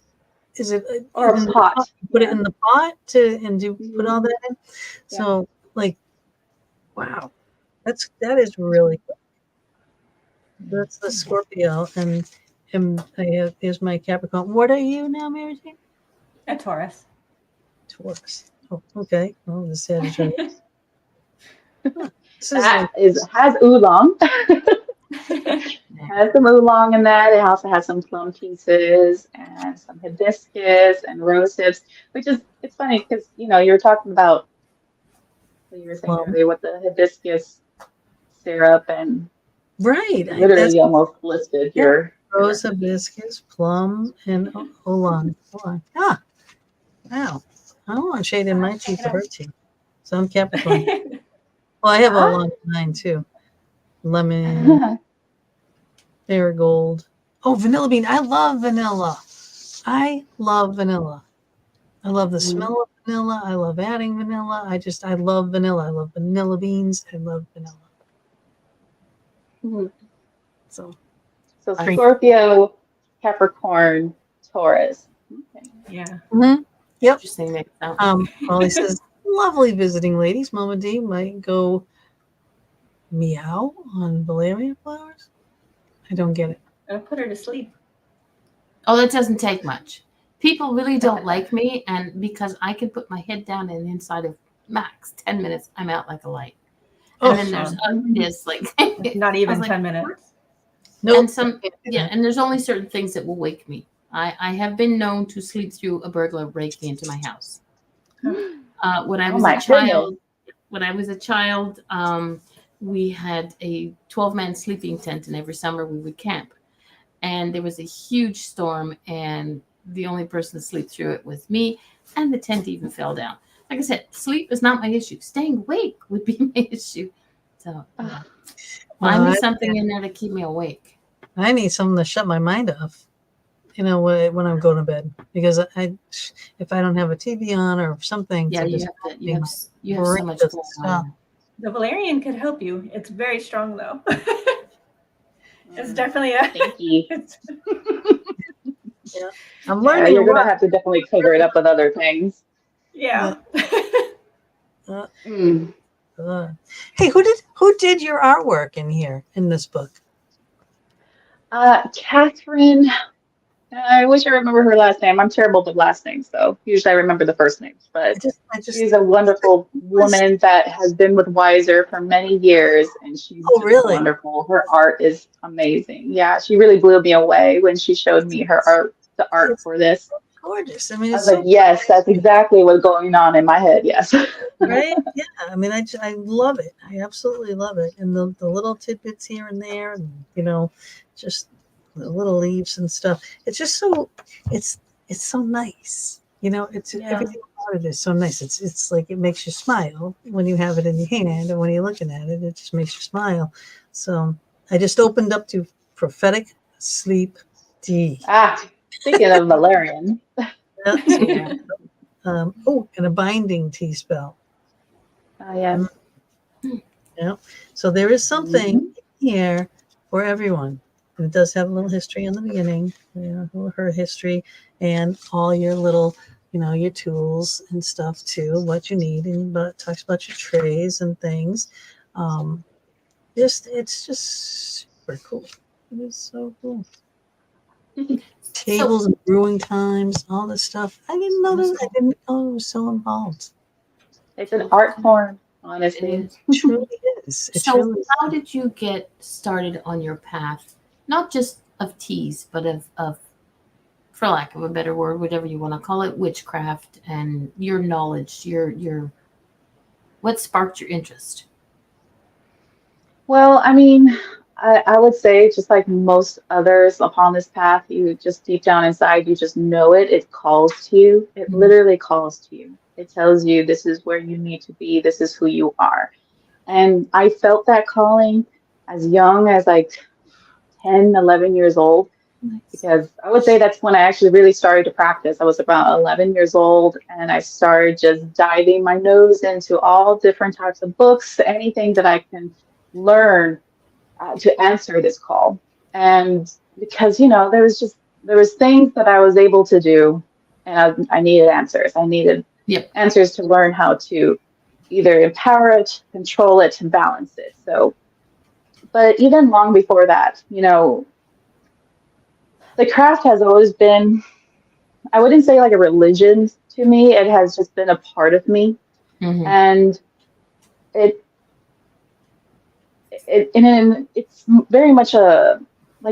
is it or a pot? Put it in the pot put all that in. Yeah. So, wow, that is really quick. That's the Scorpio, and here's my Capricorn. What are you now, Mary Jane? A Taurus. Taurus. Oh, okay. Oh, the Sagittarius. Has oolong. Has some oolong in that. It also has some plum pieces and some hibiscus and rose hips, it's funny because you were talking about what you were saying earlier with the hibiscus syrup and right. Literally almost listed here. Rose hibiscus, plum, and oolong. Ah, wow. I don't want shade in my tea for her tea. So I'm Capricorn. Well, I have oolong in mine too. Lemon, marigold. Oh, vanilla bean. I love vanilla. I love the smell of vanilla. I love adding vanilla. I love vanilla. I love vanilla beans. I love vanilla. Mm-hmm. So Scorpio, Capricorn, Taurus. Okay. Yeah. Mm-hmm. Yep. Interesting. Molly says, lovely visiting ladies. Mama D might go meow on valerian flowers. I don't get it. I'll put her to sleep. Oh, that doesn't take much. People really don't like me, and because I can put my head down and inside of max 10 minutes, I'm out like a light. And then there's others like not even 10 minutes. Nope. And some, and there's only certain things that will wake me. I have been known to sleep through a burglar breaking into my house. When I was a child, we had a 12-man sleeping tent, and every summer we would camp. And there was a huge storm, and the only person to sleep through it was me, and the tent even fell down. Like I said, sleep is not my issue. Staying awake would be my issue. So find me something in there to keep me awake. I need something to shut my mind off, when I'm going to bed, because if I don't have a TV on or something, you have so much going on. The valerian could help you. It's very strong though. It's definitely a thank you. I'm learning. You're gonna have to definitely cover it up with other things. Yeah. Hey, who did your artwork in this book? Catherine. I wish I remember her last name. I'm terrible with last names, though. Usually I remember the first names, but she's a wonderful woman that has been with Wiser for many years, and she's really wonderful. Her art is amazing. Yeah, she really blew me away when she showed me the art for this. Gorgeous. I mean, I was like, yes, that's exactly what's going on in my head. Yes. Right? Yeah. I mean, I love it. I absolutely love it. And the little tidbits here and there, and just the little leaves and stuff. It's just it's so nice. Everything about it is so nice. It's like it makes you smile when you have it in your hand, and when you're looking at it, it just makes you smile. So I just opened up to Prophetic Sleep D. Speaking of valerian. And a binding tea spell. Yeah. Yeah. So there is something here for everyone. And it does have a little history in the beginning, her history, and all your little, your tools and stuff too, what you need, and it talks about your trays and things. It's just super cool. It is so cool. Tables and brewing times, all this stuff. I didn't know it was so involved. It's an art form, honestly. It truly is. How did you get started on your path? Not just of teas, but of, for lack of a better word, whatever you want to call it, witchcraft, and your knowledge, your what sparked your interest? Well, I mean, I would say, just like most others upon this path, you just deep down inside, you just know it. It calls to you. It literally calls to you. It tells you this is where you need to be. This is who you are. And I felt that calling as young as like 10, 11 years old, because I would say that's when I actually really started to practice. I was about 11 years old, and I started just diving my nose into all different types of books, anything that I can learn to answer this call. And because, there was things that I was able to do, and I needed answers. I needed answers to learn how to either empower it, control it, and balance it. So, but even long before that, the craft has always been, I wouldn't say like a religion to me. It has just been a part of me. And it's very much a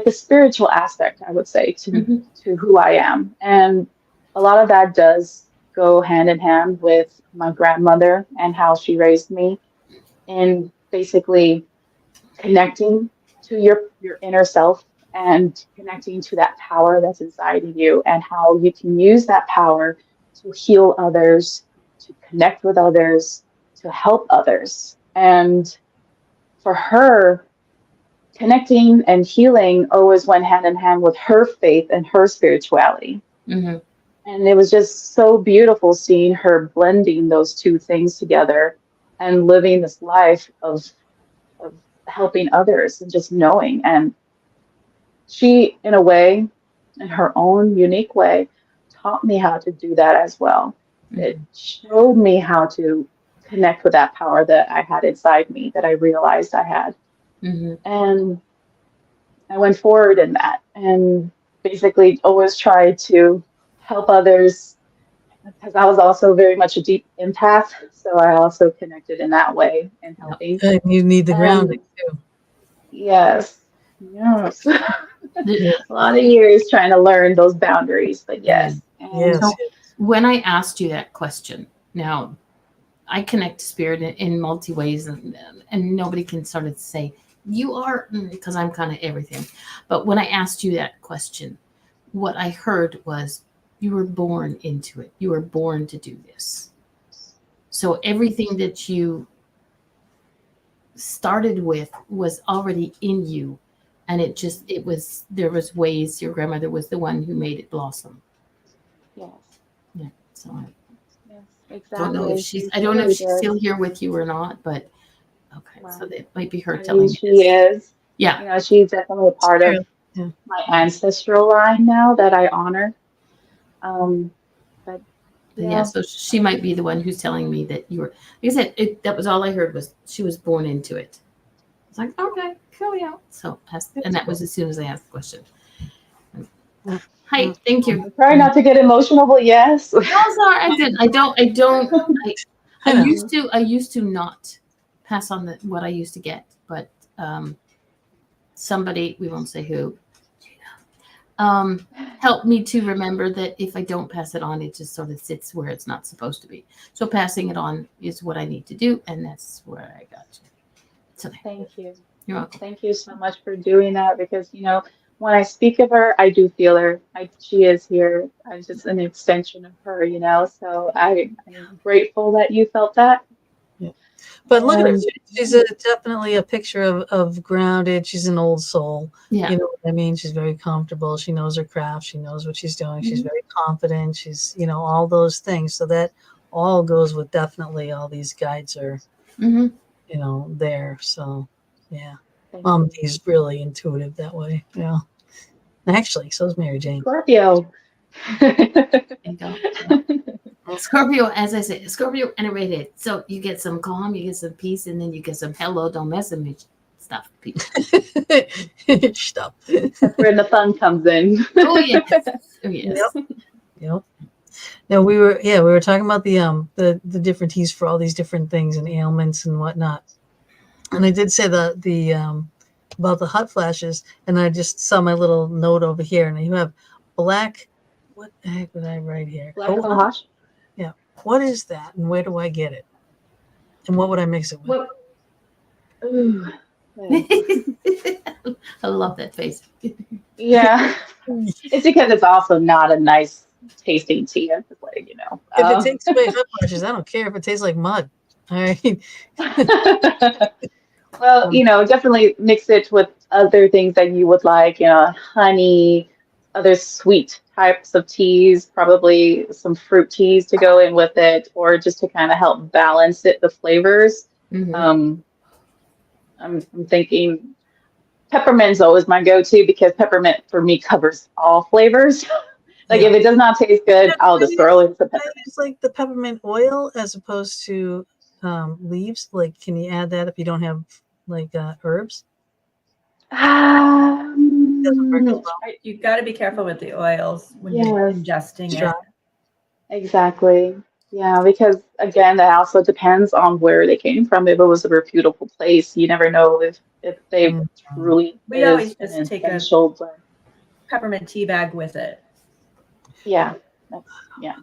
spiritual aspect, I would say, to who I am. And a lot of that does go hand in hand with my grandmother and how she raised me, and basically connecting to your inner self and connecting to that power that's inside of you, and how you can use that power to heal others, to connect with others, to help others. And for her, connecting and healing always went hand in hand with her faith and her spirituality. And it was just so beautiful seeing her blending those two things together and living this life of helping others and just knowing. And she, in a way, in her own unique way, taught me how to do that as well. It showed me how to connect with that power that I had inside me, that I realized I had. And I went forward in that. And basically always tried to help others because I was also very much a deep empath. So I also connected in that way in helping. And you need the grounding And too. yes, yes. The- Yeah. A lot of years trying to learn those boundaries, but Yeah. yes. And Yes. So when I asked you that question, now I connect to spirit in multi ways, and nobody can sort of say you are, because I'm kind of everything. But when I asked you that question, what I heard was you were born into it. You were born to do this. So everything that you started with was already in you, and there was ways. Your grandmother was the one who made it blossom. yes, Yeah. So I yes, don't know if exactly. she's She I don't know if truly she's did. still here with you or not, but okay, so Wow. that might be her I mean, telling me she this. is, Yeah. she's definitely a part of Yeah. my ancestral line now that I honor. But Yeah, yeah, so she might be the one who's telling me that you were. Like I said, that was all I heard was she was born into it. It's like, okay, cool, yeah. So, and that was as soon as I asked the question. Yeah. Hi, thank you. I'm trying not to get emotional, but yes. No, sorry, I didn't. I don't. I I know. used to not pass on what I used to get, but somebody, we won't say who, helped me to remember that if I don't pass it on, it just sort of sits where it's not supposed to be. So passing it on is what I need to do, and that's where I got you. So Thank you. you're welcome. Thank you so much for doing that because, when I speak of her, I do feel her. She is here. I'm just an extension of her, So I'm grateful that you felt that. Yeah. But look at her. And She's definitely a picture of grounded. She's an old soul. Yeah. You know what I mean? She's very comfortable. She knows her craft. She knows what she's doing. She's very confident. She's, all those things. So that all goes with definitely all these guides are, there. So, yeah. thank Mom you. D's really intuitive that way. Yeah. Actually, so is Mary Jane. Scorpio. There you go. Scorpio, as I say, Scorpio enervated. So you get some calm, you get some peace, and then you get some hello, don't mess with me stuff. Stop. That's where the fun comes in. Oh yes. Oh yes. Yep. Now we were talking about the different teas for all these different things and ailments and whatnot. And I did say the about the hot flashes, and I just saw my little note over here, and you have black. What the heck did I write here? Black Cohosh. Yeah. What is that, and where do I get it? And what would I mix it with? What? Ooh. I love that face. Yeah. It's because it's also not a nice tasting tea. I'm just letting you know. If it takes away hot flashes, I don't care if it tastes like mud. All right. Well, definitely mix it with other things that you would like, honey, other sweet types of teas, probably some fruit teas to go in with it, or just to kind of help balance it, the flavors. I'm thinking peppermint's always my go-to because peppermint for me covers all flavors. Like if it does not taste good, I'll just throw in some peppermint. It's like the peppermint oil as opposed to leaves. Like, can you add that if you don't have like herbs? Doesn't work as well. You got to be careful with the oils when Yes. you're ingesting it. Exactly. Yeah, because again, that also depends on where they came from. If it was a reputable place, you never know if they truly We always is just an take a essential blend. peppermint tea bag with it. Yeah, yeah.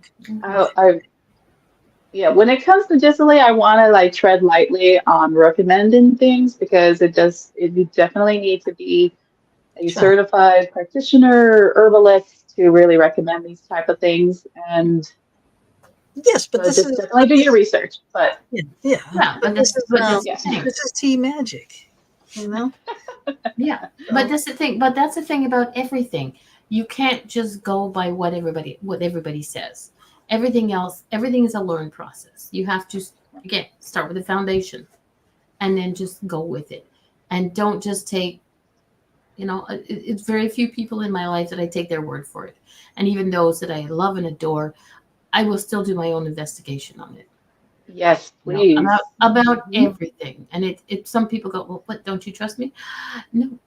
When it comes to distillate, I want to like tread lightly on recommending things because you definitely need to be a certified practitioner, herbalist to really recommend these type of things. And yes, but so just definitely do your research. But but this is tea magic, Yeah, but that's the thing. But that's the thing about everything. You can't just go by what everybody says. Everything is a learned process. You have to again start with the foundation, and then just go with it, and don't just take. It's very few people in my life that I take their word for it, and even those that I love and adore, I will still do my own investigation on it. Yes, please. About everything, and it some people go, well, what? Don't you trust me? No.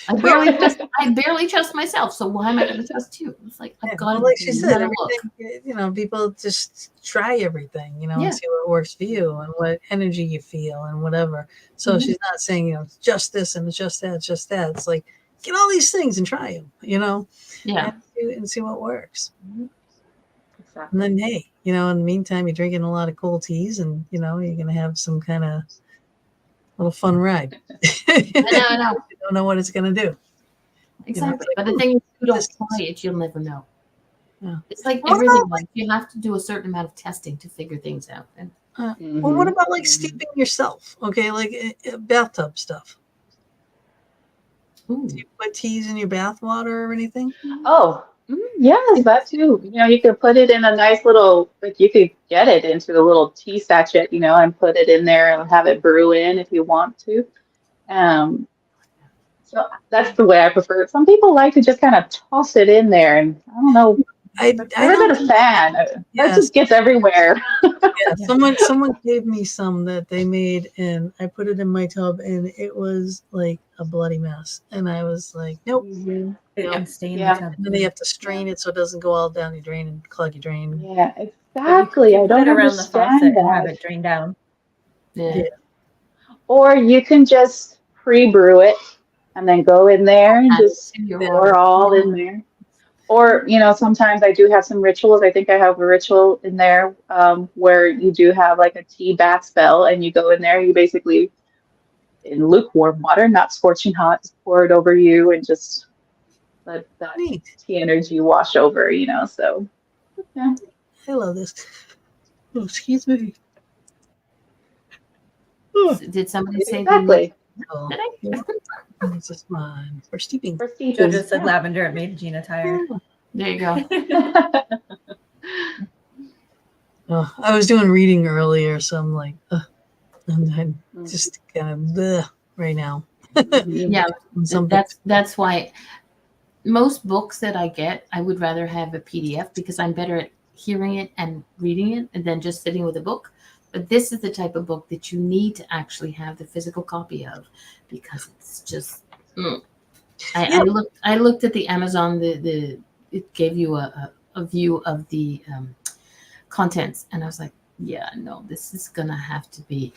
I barely trust myself. So why am I going to trust you? It's like I've got to like she said, look. everything, people just try everything, Yeah. and see what works for you and what energy you feel and whatever. So she's not saying, it's just this and it's just that, it's just that. It's like, get all these things and try them, Yeah. and see what works. Exactly. And then, hey, in the meantime, you're drinking a lot of cold teas and, you're going to have some kind of little fun ride. I know. You don't know what it's going to do. Exactly. But the thing is, if you don't try it, you'll never know. Yeah. It's like everything. You have to do a certain amount of testing to figure things out. And well, what about like steeping yourself? Okay, like bathtub stuff. Do you put teas in your bath water or anything? Oh, yes, that too. You could put it in a nice little, like you could get it into the little tea sachet, and put it in there and have it brew in if you want to. So that's the way I prefer it. Some people like to just kind of toss it in there, and I don't know. I've never been a fan. That just gets everywhere. Someone gave me some that they made, and I put it in my tub, and it was like a bloody mess. And I was like, nope. It can stay in the tub. And then you have to strain it so it doesn't go all down your drain and clog your drain. Yeah, exactly. You I don't put it around the faucet understand and that. have it drain down. yeah. Or you can just pre-brew it and then go in there and just pour all in there. Or, sometimes I do have some rituals. I think I have a ritual in there where you do have like a tea bath spell, and you go in there, you basically, in lukewarm water, not scorching hot, just pour it over you and just let that tea energy wash over, so. Yeah. I love this. Oh, excuse me. Did somebody say exactly? This is mine for steeping. Jojo said lavender. It made Gina tired. There you go. I was doing reading earlier, so I'm like, I'm just kind of right now. Yeah, that's why most books that I get, I would rather have a PDF because I'm better at hearing it and reading it than just sitting with a book. But this is the type of book that you need to actually have the physical copy of, because it's just. I looked at the Amazon. It gave you a view of the contents, and I was like, yeah, no, this is gonna have to be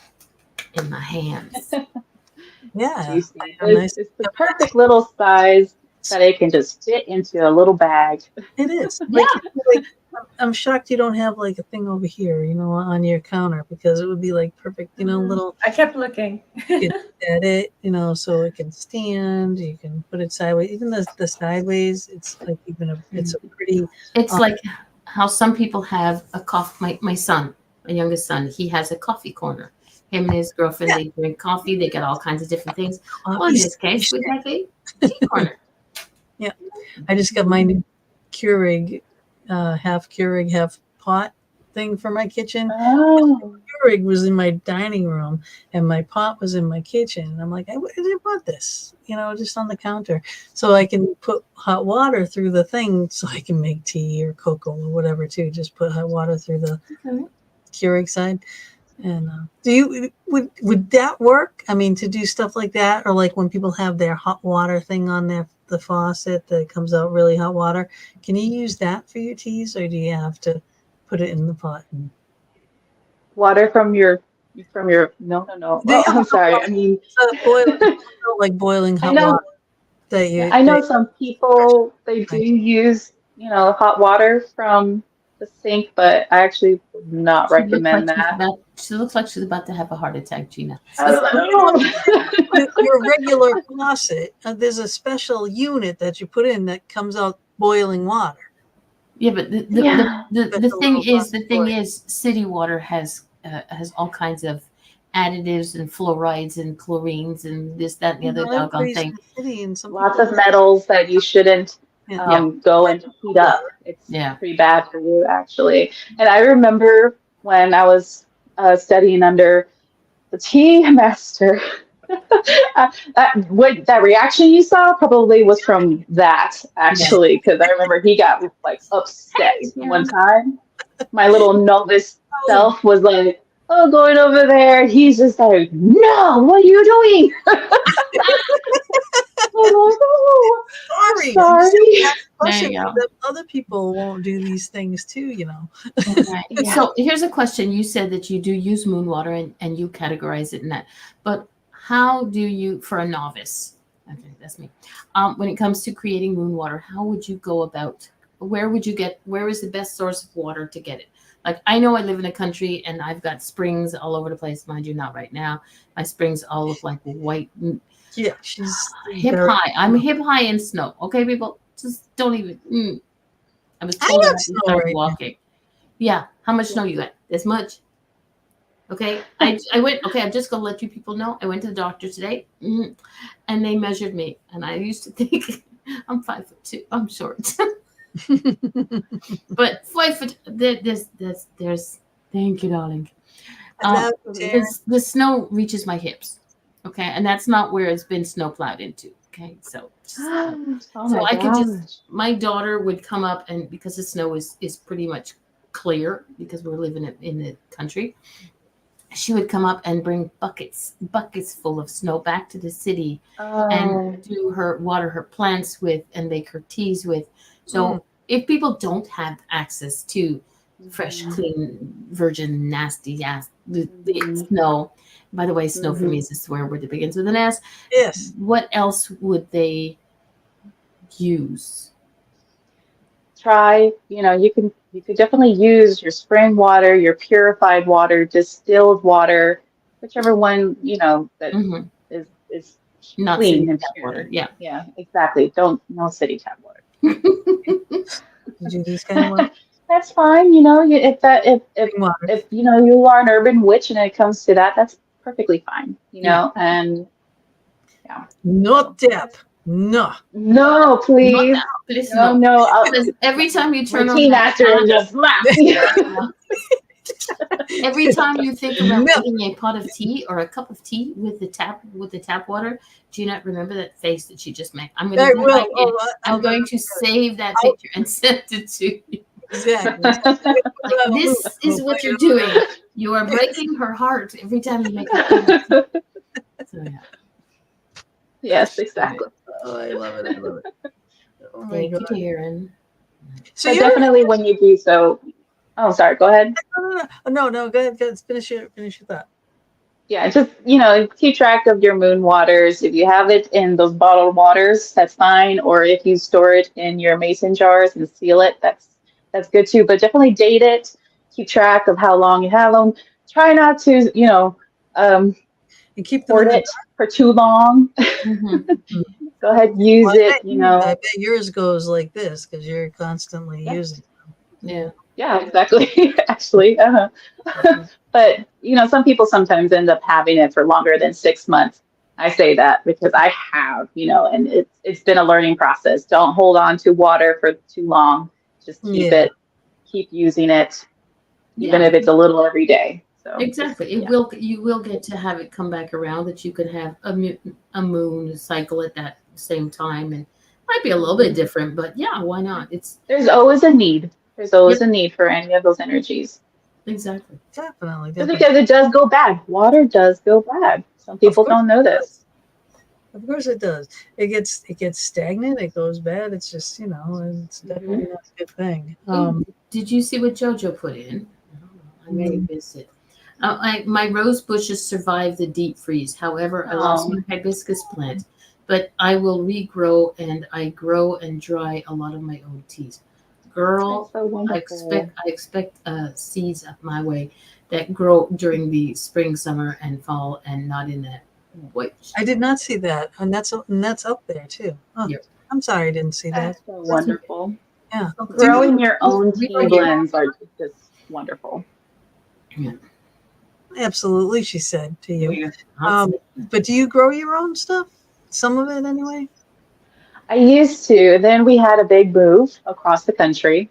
in my hands. Yeah, it's the perfect little size that it can just fit into a little bag. It is. I'm shocked you don't have like a thing over here, on your counter, because it would be like perfect, little. I kept looking. You can set it, so it can stand. You can put it sideways. Even the sideways, it's like it's a pretty. It's like how some people have a coffee. My son, my youngest son, he has a coffee corner. Him and his girlfriend, they drink coffee. They get all kinds of different things. Well, in this case, we have a tea corner. Yeah, I just got my new Keurig. Half Keurig, half pot thing for my kitchen. Oh. Keurig was in my dining room and my pot was in my kitchen. And I'm like, I didn't want this, just on the counter. So I can put hot water through the thing so I can make tea or cocoa or whatever too. Just put hot water through the Keurig side. And would that work? I mean, to do stuff like that, or like when people have their hot water thing on the faucet that comes out really hot water, can you use that for your teas, or do you have to put it in the pot? Water from your no. Oh, I'm sorry. I mean, boiling hot water. I know some people they do use hot water from the sink, but I actually would not recommend that. She looks like she's about to have a heart attack, Gina. Your regular faucet, there's a special unit that you put in that comes out boiling water. Yeah, but the thing is, city water has all kinds of additives and fluorides and chlorines and this, that, and the other doggone thing. Lots of metals that you shouldn't go and heat up. It's pretty bad for you, actually. And I remember when I was studying under the tea master, that reaction you saw probably was from that, actually, because I remember he got like upset one time. My little novice self was like, oh, going over there. He's just like, no, what are you doing? oh, Sorry. sorry. There you go. Other people won't do these things too, you know. Right. Yeah. So here's a question. You said that you do use moon water and you categorize it in that. But how do you, for a novice, okay, that's me, when it comes to creating moon water, how would you go about, where is the best source of water to get it? Like, I know I live in a country and I've got springs all over the place. Mind you, not right now. My springs all look like white, Yeah, she's hip high. I'm hip high in snow. Okay, people, just don't even. I was told I got had to snow start right now. walking. Yeah, how much snow you got? This much. Okay, I went. Okay, I'm just gonna let you people know. I went to the doctor today, and they measured me. And I used to think I'm 5'2". I'm short, but 5 foot. There's. Thank you, darling. The snow reaches my hips. Okay, and that's not where it's been snow plowed into. Okay, so I could just. My daughter would come up, and because the snow is pretty much clear because we're living in the country, she would come up and bring buckets full of snow back to the city and water her plants with and make her teas with. So if people don't have access to fresh, clean, virgin, nasty ass snow, by the way, snow for me is a swear word that begins with an S. Yes. What else would they use? Try, you could definitely use your spring water, your purified water, distilled water, whichever one, that is not clean city and tap pure. water. Yeah. Yeah, exactly. No city tap water. You do these kind of ones? That's fine. If you are an urban witch and it comes to that, that's perfectly fine. And yeah. No tap. No, please. No. Because every time you turn on teen that actor and just laugh. Every time you think about making a pot of tea or a cup of tea with the tap water, do you not remember that face that you just made? I'm going to I'm going to save that picture and send it to you. Exactly. This is what you're doing. You are breaking her heart every time you make a tea. So, yeah. Yes, exactly. Oh, I love it. Oh my Thank God. you, Darren. So definitely when you do so. Oh, sorry. Go ahead. No. Go ahead. Finish your thought. Yeah, just keep track of your moon waters. If you have it in those bottled waters, that's fine. Or if you store it in your mason jars and seal it, that's good too. But definitely date it. Keep track of how long you have them. Try not to, And keep them hoard it for too long. Go ahead, use it. I bet yours goes like this because you're constantly using them. Yeah, exactly. Actually, but some people sometimes end up having it for longer than 6 months. I say that because I have, and it's been a learning process. Don't hold on to water for too long. Just keep using it, even if it's a little every day. So exactly, you will get to have it come back around that you could have a moon cycle at that same time, and might be a little bit different, but yeah, why not? There's always a need. There's always a need for any of those energies. Exactly. Definitely. Because it does go bad. Water does go bad. Some people don't know this. Of course it does. It gets stagnant. It goes bad. It's just it's definitely not a good thing. Did you see what JoJo put in? I may have missed it. My rose bushes survived the deep freeze. However, I lost my hibiscus plant, but I will regrow, and I grow and dry a lot of my own teas. Girl, so I expect seeds up my way that grow during the spring, summer, and fall, and not in that white. I did not see that, and that's up there too. Oh, I'm sorry, I didn't see that. That's so wonderful. Yeah, growing your own tea blends are just wonderful. Yeah. Absolutely, she said to you. But do you grow your own stuff? Some of it, anyway. I used to. Then we had a big move across the country,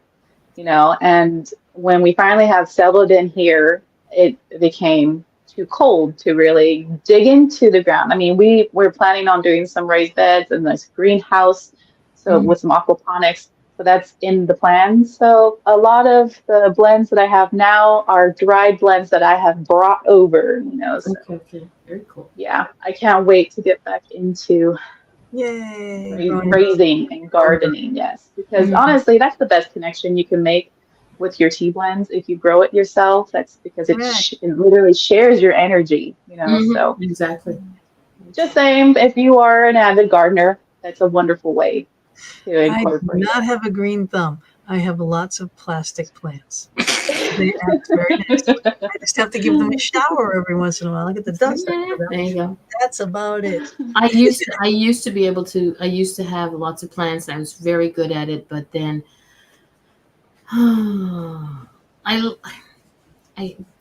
and when we finally have settled in here, it became too cold to really dig into the ground. I mean, we're planning on doing some raised beds and this greenhouse, so with some aquaponics. So that's in the plan. So a lot of the blends that I have now are dried blends that I have brought over, So, okay. Very cool. yeah, I can't wait to get back into Yay. Grazing and gardening, yes. Because honestly, that's the best connection you can make with your tea blends. If you grow it yourself, that's because Right. it literally shares your energy, you know. So Exactly. just saying, if you are an avid gardener, that's a wonderful way to I do incorporate not it. have a green thumb. I have lots of plastic plants. They act very nicely. I just have to give them a shower every once in a while. I get the dust out of them. There you go. That's about it. I used to be able to. I used to have lots of plants. I was very good at it, but then I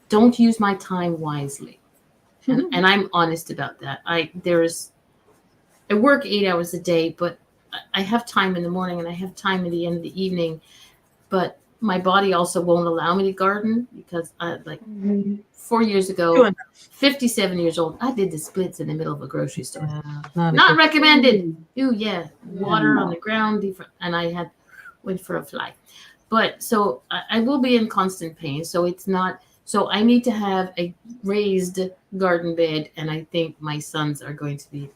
don't use my time wisely, and I'm honest about that. I work 8 hours a day, but I have time in the morning and I have time at the end of the evening. But my body also won't allow me to garden because I 4 years ago, 57 years old, I did the splits in the middle of a grocery store. Not recommended. Ooh, yeah. Water on the ground. And I went for a fly. But so I will be in constant pain. So it's not, so I need to have a raised garden bed. And I think my sons are going to be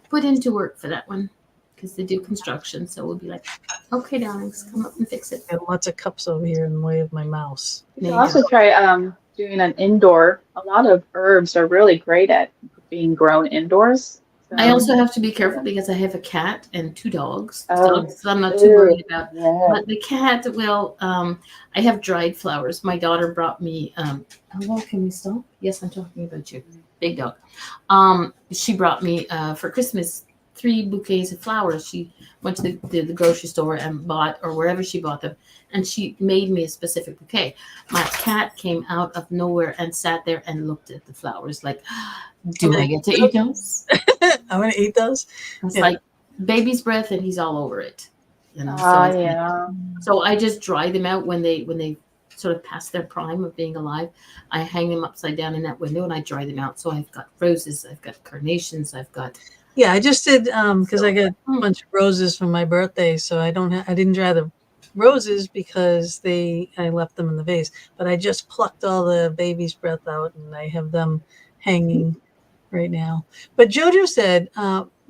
put into work for that one because they do construction. So we'll be like, okay, darlings, come up and fix it. I have lots of cups over here in the way of my mouse. You can also try doing an indoor. A lot of herbs are really great at being grown indoors. So, I also have to be careful because I have a cat and 2 dogs. Oh, So I'm not too worried about. yeah. But the cat will. I have dried flowers. My daughter brought me. Hello, can we stop? Yes, I'm talking about you, big dog. She brought me for Christmas 3 bouquets of flowers. She went to the grocery store and bought, or wherever she bought them, and she made me a specific bouquet. My cat came out of nowhere and sat there and looked at the flowers like, do I get to eat those? I'm going to eat those. It's like baby's breath and he's all over it. You know, so I just dry them out when they sort of pass their prime of being alive. I hang them upside down in that window and I dry them out. So I've got roses, I've got carnations, I've got. Yeah, I just did because I got a bunch of roses for my birthday, so I didn't dry the roses because I left them in the vase. But I just plucked all the baby's breath out and I have them hanging right now. But Jojo said,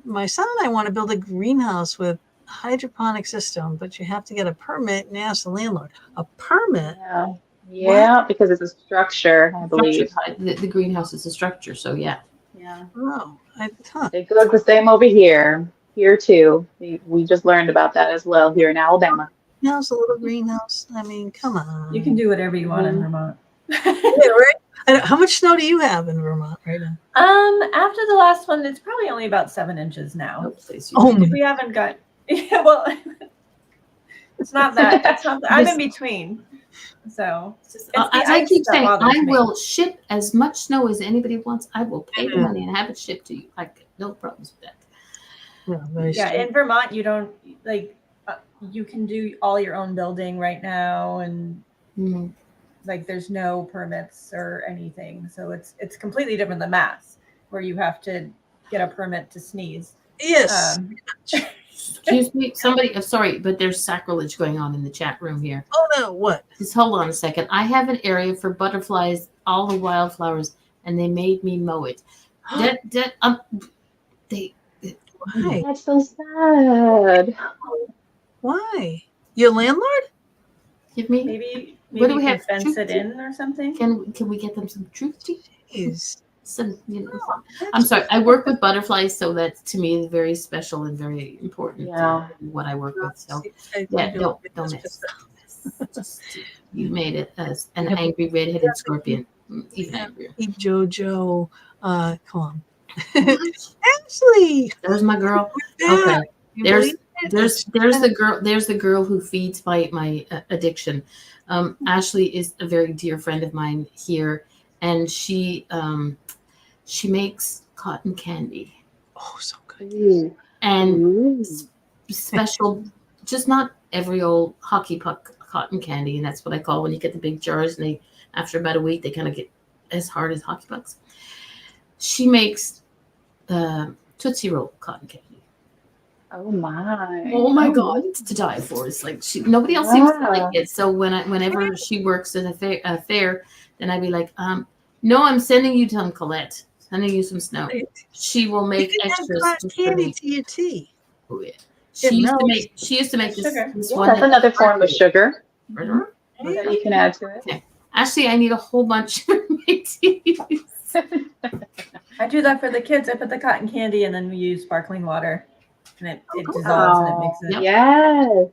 my son and I want to build a greenhouse with hydroponic system, but you have to get a permit and ask the landlord. A permit? Yeah, because it's a structure, I believe. The greenhouse is a structure, so yeah. Yeah. Oh, It goes the same over here. Here too. We just learned about that as well here in Alabama. Now it's a little greenhouse. I mean, come on. You can do whatever you want in Vermont. Yeah, right? How much snow do you have in Vermont right now? After the last one, it's probably only about 7 inches now. Oh, we haven't got. Yeah, well, it's not that. It's not. I'm in between. So as I keep saying, I will ship as much snow as anybody wants. I will pay the money and have it shipped to you. I get no problems with that. Yeah, in Vermont, you don't you can do all your own building right now, and like there's no permits or anything. So it's completely different than Mass, where you have to get a permit to sneeze. Yes. Excuse me, somebody. Sorry, but there's sacrilege going on in the chat room here. Oh no, what? Just hold on a second. I have an area for butterflies, all the wildflowers, and they made me mow it. Why? That's so sad. Why? Your landlord? Give me. Maybe what do we have? Fence it in or something? Can we get them some truth tea? Some, I'm sorry. I work with butterflies, so that to me is very special and very important. What I work with. So don't mess. Just, you made it as an angry red-headed scorpion. Even angrier. Jojo, come on. Ashley, there's my girl. Okay, there's the girl who feeds my addiction. Ashley is a very dear friend of mine here, and she makes cotton candy. Oh, so good. And special, just not every old hockey puck cotton candy, and that's what I call when you get the big jars, and after about a week they kind of get as hard as hockey pucks. She makes Tootsie Roll cotton candy. Oh my! Oh my God! It's to die for. It's like nobody else seems to like it. So whenever she works at a fair, then I'd be like, no, I'm sending you some Colette. Sending you some snow. She will make extras. Candy to your tea. Oh, yeah. She used to make Sugar. this Yeah, one. that's another form of sugar Mhm. that you can add to it. Okay. Actually, I need a whole bunch for my teas. I do that for the kids. I put the cotton candy and then we use sparkling water, and it dissolves and it makes it. Yep. Yes.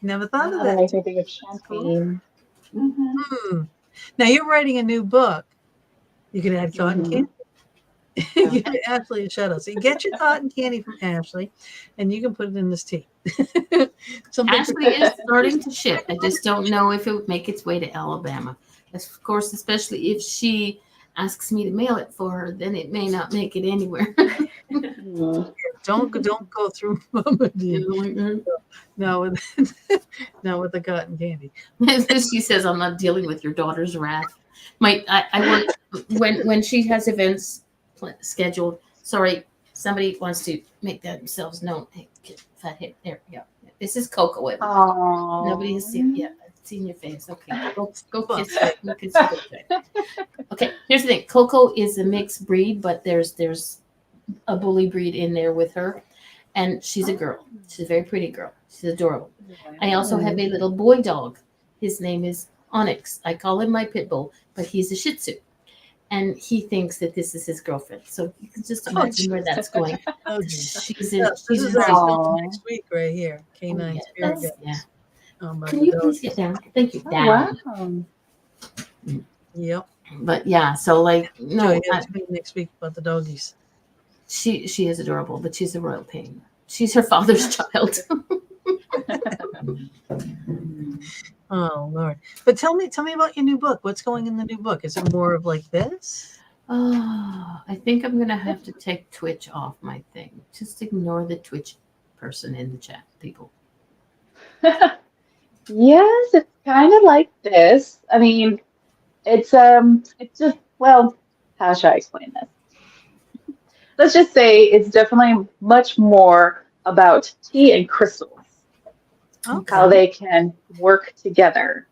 Never thought of That that. makes me think of champagne. Mm-hmm. Now you're writing a new book. You can add cotton Mhm. candy. You can Ashley a shout out. So you get your cotton candy from Ashley, and you can put it in this tea. Ashley is starting to ship. I just don't know if it would make its way to Alabama. Of course, especially if she asks me to mail it for her, then it may not make it anywhere. Mm. Don't go through Mama D. Mhm. No, with the cotton candy. She says, "I'm not dealing with your daughter's wrath." I work when she has events scheduled. Sorry, somebody wants to make themselves known. Hey, fat hit. There we go. This is Coco. Aww. Nobody has seen. Yeah, I've seen your face. Okay, go kiss her. Go kiss her. Okay, here's the thing. Coco is a mixed breed, but there's a bully breed in there with her, and she's a girl. She's a very pretty girl. She's adorable. I also have a little boy dog. His name is Onyx. I call him my pit bull, but he's a Shih Tzu. And he thinks that this is his girlfriend. So you can just imagine where that's going. Oh, She's yeah, in. this She's is in. Aw. next week right here. Canine Spirit Yeah. Guides. About Can the you dog. please get down? Thank you. Oh, Down. wow. Yep. But yeah, so like No, no, you have to be next week about the doggies. she is adorable, but she's a royal pain. She's her father's child. Oh Lord! But tell me about your new book. What's going in the new book? Is it more of like this? Oh, I think I'm gonna have to take Twitch off my thing. Just ignore the Twitch person in the chat, people. Yes, it's kind of like this. I mean, it's just, well, how should I explain this? Let's just say it's definitely much more about tea and crystals, Okay. how they can work together.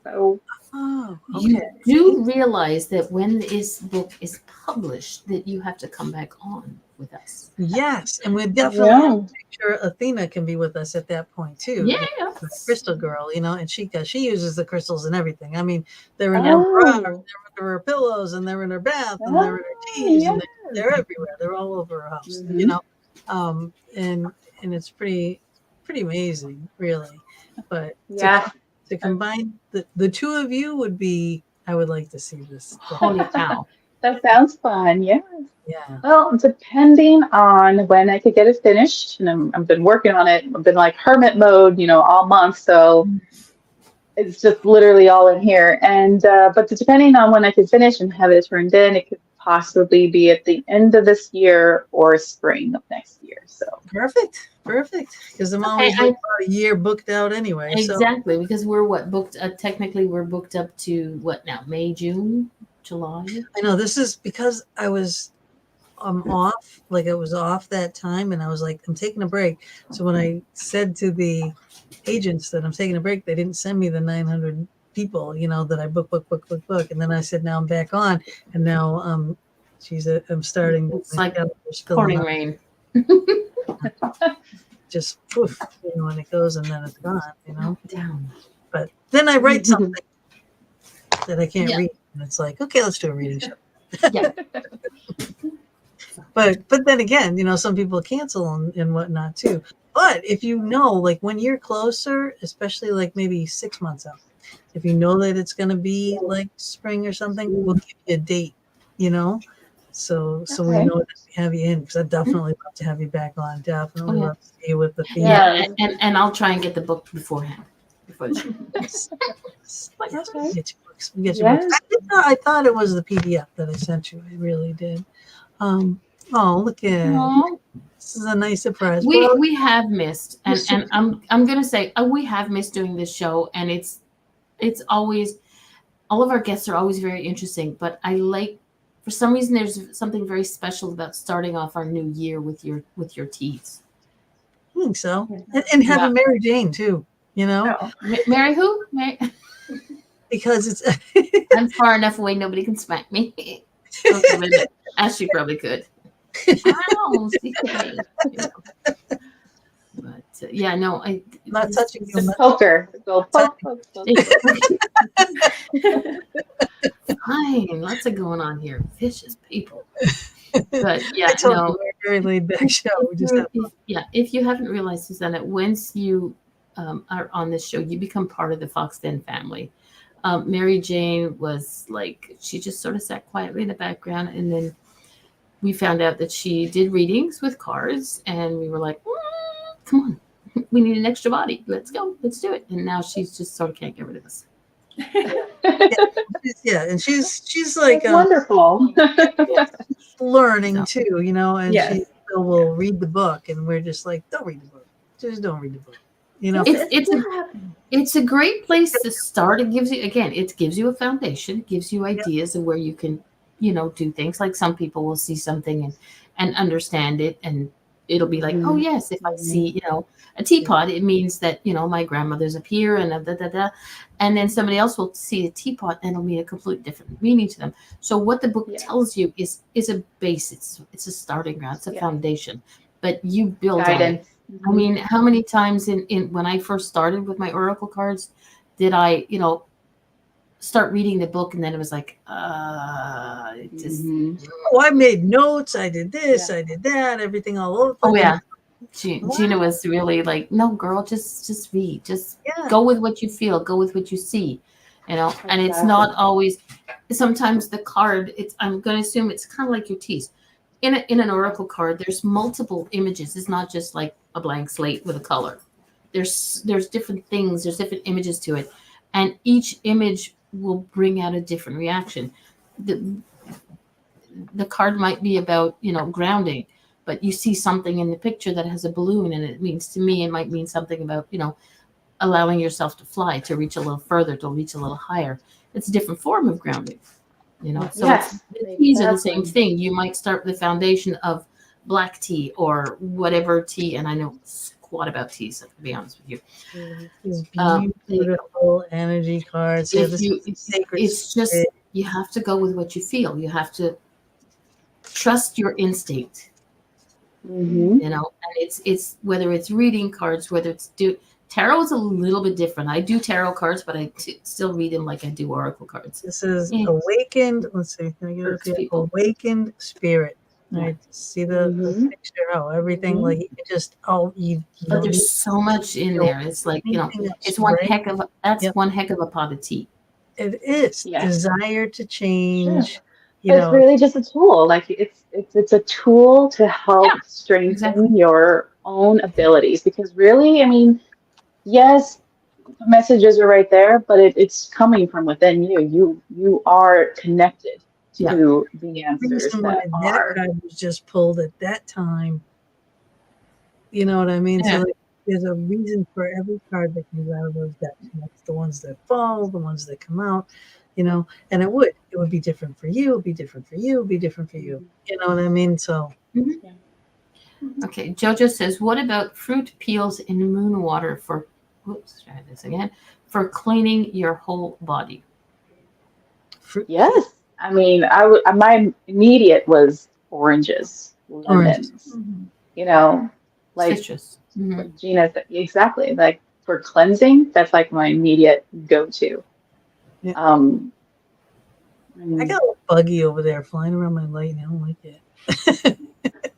So, Oh, You okay. do realize that when this book is published, that you have to come back on with us. Yes, and we definitely yeah. have to make sure Athena can be with us at that point too. Yeah. The crystal girl, and she uses the crystals and everything. I mean, they're in her bra, they're Oh, under her pillows, and they're in her bath, and they're in her oh, teas, and yes. they're everywhere. They're all over her house, Mhm. and it's pretty amazing, really. But Yeah. to combine the two of you would be, I would like to see this. Holy cow. That sounds fun. Yes. Yeah. Well, depending on when I could get it finished, and I've been working on it. I've been like hermit mode, all month, so it's just literally all in here. And but depending on when I can finish and have it turned in, it could possibly be at the end of this year or spring of next year. So Perfect. Because I'm Okay, always like about a year booked out anyway. Exactly, because we're booked. Technically, we're booked up to what now? May, June, July. I know this is because I was off, like I was off that time, and I was like, I'm taking a break. So when I said to the agents that I'm taking a break, they didn't send me the 900 people, that I book, and then I said, now I'm back on, and now I'm starting. It's my like calendar's filling pouring up. rain. Just poof, and it goes, and then it's gone, Down. But then I write something that I can't Yeah. read, and it's like, okay, let's do a reading show. Yeah. But then again, some people cancel and whatnot too. But if like when you're closer, especially like maybe 6 months out, if you know that it's going to be like spring or something, we'll give you a date, so we Okay. know that we have you in, because I'd definitely love to have you back on. Definitely love to see you with the theme. Yeah, and I'll try and get the book beforehand. Before the show. Yes. Okay. Get your books. Get your books. I thought it was the PDF that I sent you. I really did. Look at Aw. this is a nice surprise. We have missed, and I'm gonna say we have missed doing this show, and it's always, all of our guests are always very interesting, but I like, for some reason, there's something very special about starting off our new year with your teas. I think so, and having Mary Jane too. Oh. Mary who? Mary? Because it's I'm far enough away, nobody can smack me. Okay, as she probably could. Ow, secretly. yeah, no, I'm not touching you. The poker. Go poke, poke, poke. Fine, lots of going on here. Vicious people. But I yeah, told you no. we're a very laid back show. We just have If you haven't realized, Susanna, once you are on this show, you become part of the Fox Den family. Mary Jane was like, she just sort of sat quietly in the background, and then we found out that she did readings with cards, and we were like, come on, we need an extra body. Let's go, let's do it. And now she's just sort of can't get rid of us. and she's like wonderful. learning too, you know, and Yes. she still will read the book, and we're just like, don't read the book, just don't read the book, you know. It's a great place to start. It gives you a foundation, gives you ideas of where you can, you know, do things. Like some people will see something and understand it, and it'll be like, oh yes, if I see, you know, a teapot, it means that, you know, my grandmother's up here and and then somebody else will see a teapot and it'll mean a completely different meaning to them. So what the book tells you is a base. It's a starting ground. It's a foundation, but you build Guidance. on it. I mean, how many times in when I first started with my oracle cards did I, you know, start reading the book, and then it was like, just. Oh, I made notes. I did this. I did that. Everything all over. Oh yeah, Gina was really like, no, girl, just read. Just go with what you feel. Go with what you see. You know, and it's not always. Sometimes the card. I'm going to assume it's kind of like your teas. In an oracle card, there's multiple images. It's not just like a blank slate with a color. There's different things. There's different images to it, and each image will bring out a different reaction. The card might be about, you know, grounding, but you see something in the picture that has a balloon, and it means, to me, it might mean something about, you know, allowing yourself to fly, to reach a little further, to reach a little higher. It's a different form of grounding, you know. So the teas are the same thing. You might start with the foundation of black tea or whatever tea, and I know squat about teas, to be honest with you. These beautiful energy cards. It's just, you have to go with what you feel. You have to trust your instinct. You know, and it's whether it's reading cards, whether it's tarot is a little bit different. I do tarot cards, but I still read them like I do oracle cards. This is awakened. Let's see. Can I get it here? Awakened spirit. Right. See the picture. Oh, everything like you just but there's so much in there. It's like, you know, it's one heck of a pot of tea. It is desire to change. You but know, it's really just a tool. Like it's a tool to help strengthen your own abilities. Because really, I mean, yes, the messages are right there, but it's coming from within you. You are connected to the answers that card was just pulled at that time. You know what I mean? So like, there's a reason for every card that comes out of those decks. That's the ones that fall, the ones that come out, you know, and it would be different for you, it'd be different for you, it'd be different for you. You know what I mean? So okay, Jojo says, what about fruit peels in moon water for try this again, for cleaning your whole body? Yes. I mean, my immediate was oranges, lemons, you know, like citrus. Like Gina said, exactly. Like for cleansing, that's like my immediate go-to. I got a buggy over there flying around my light, and I don't like it.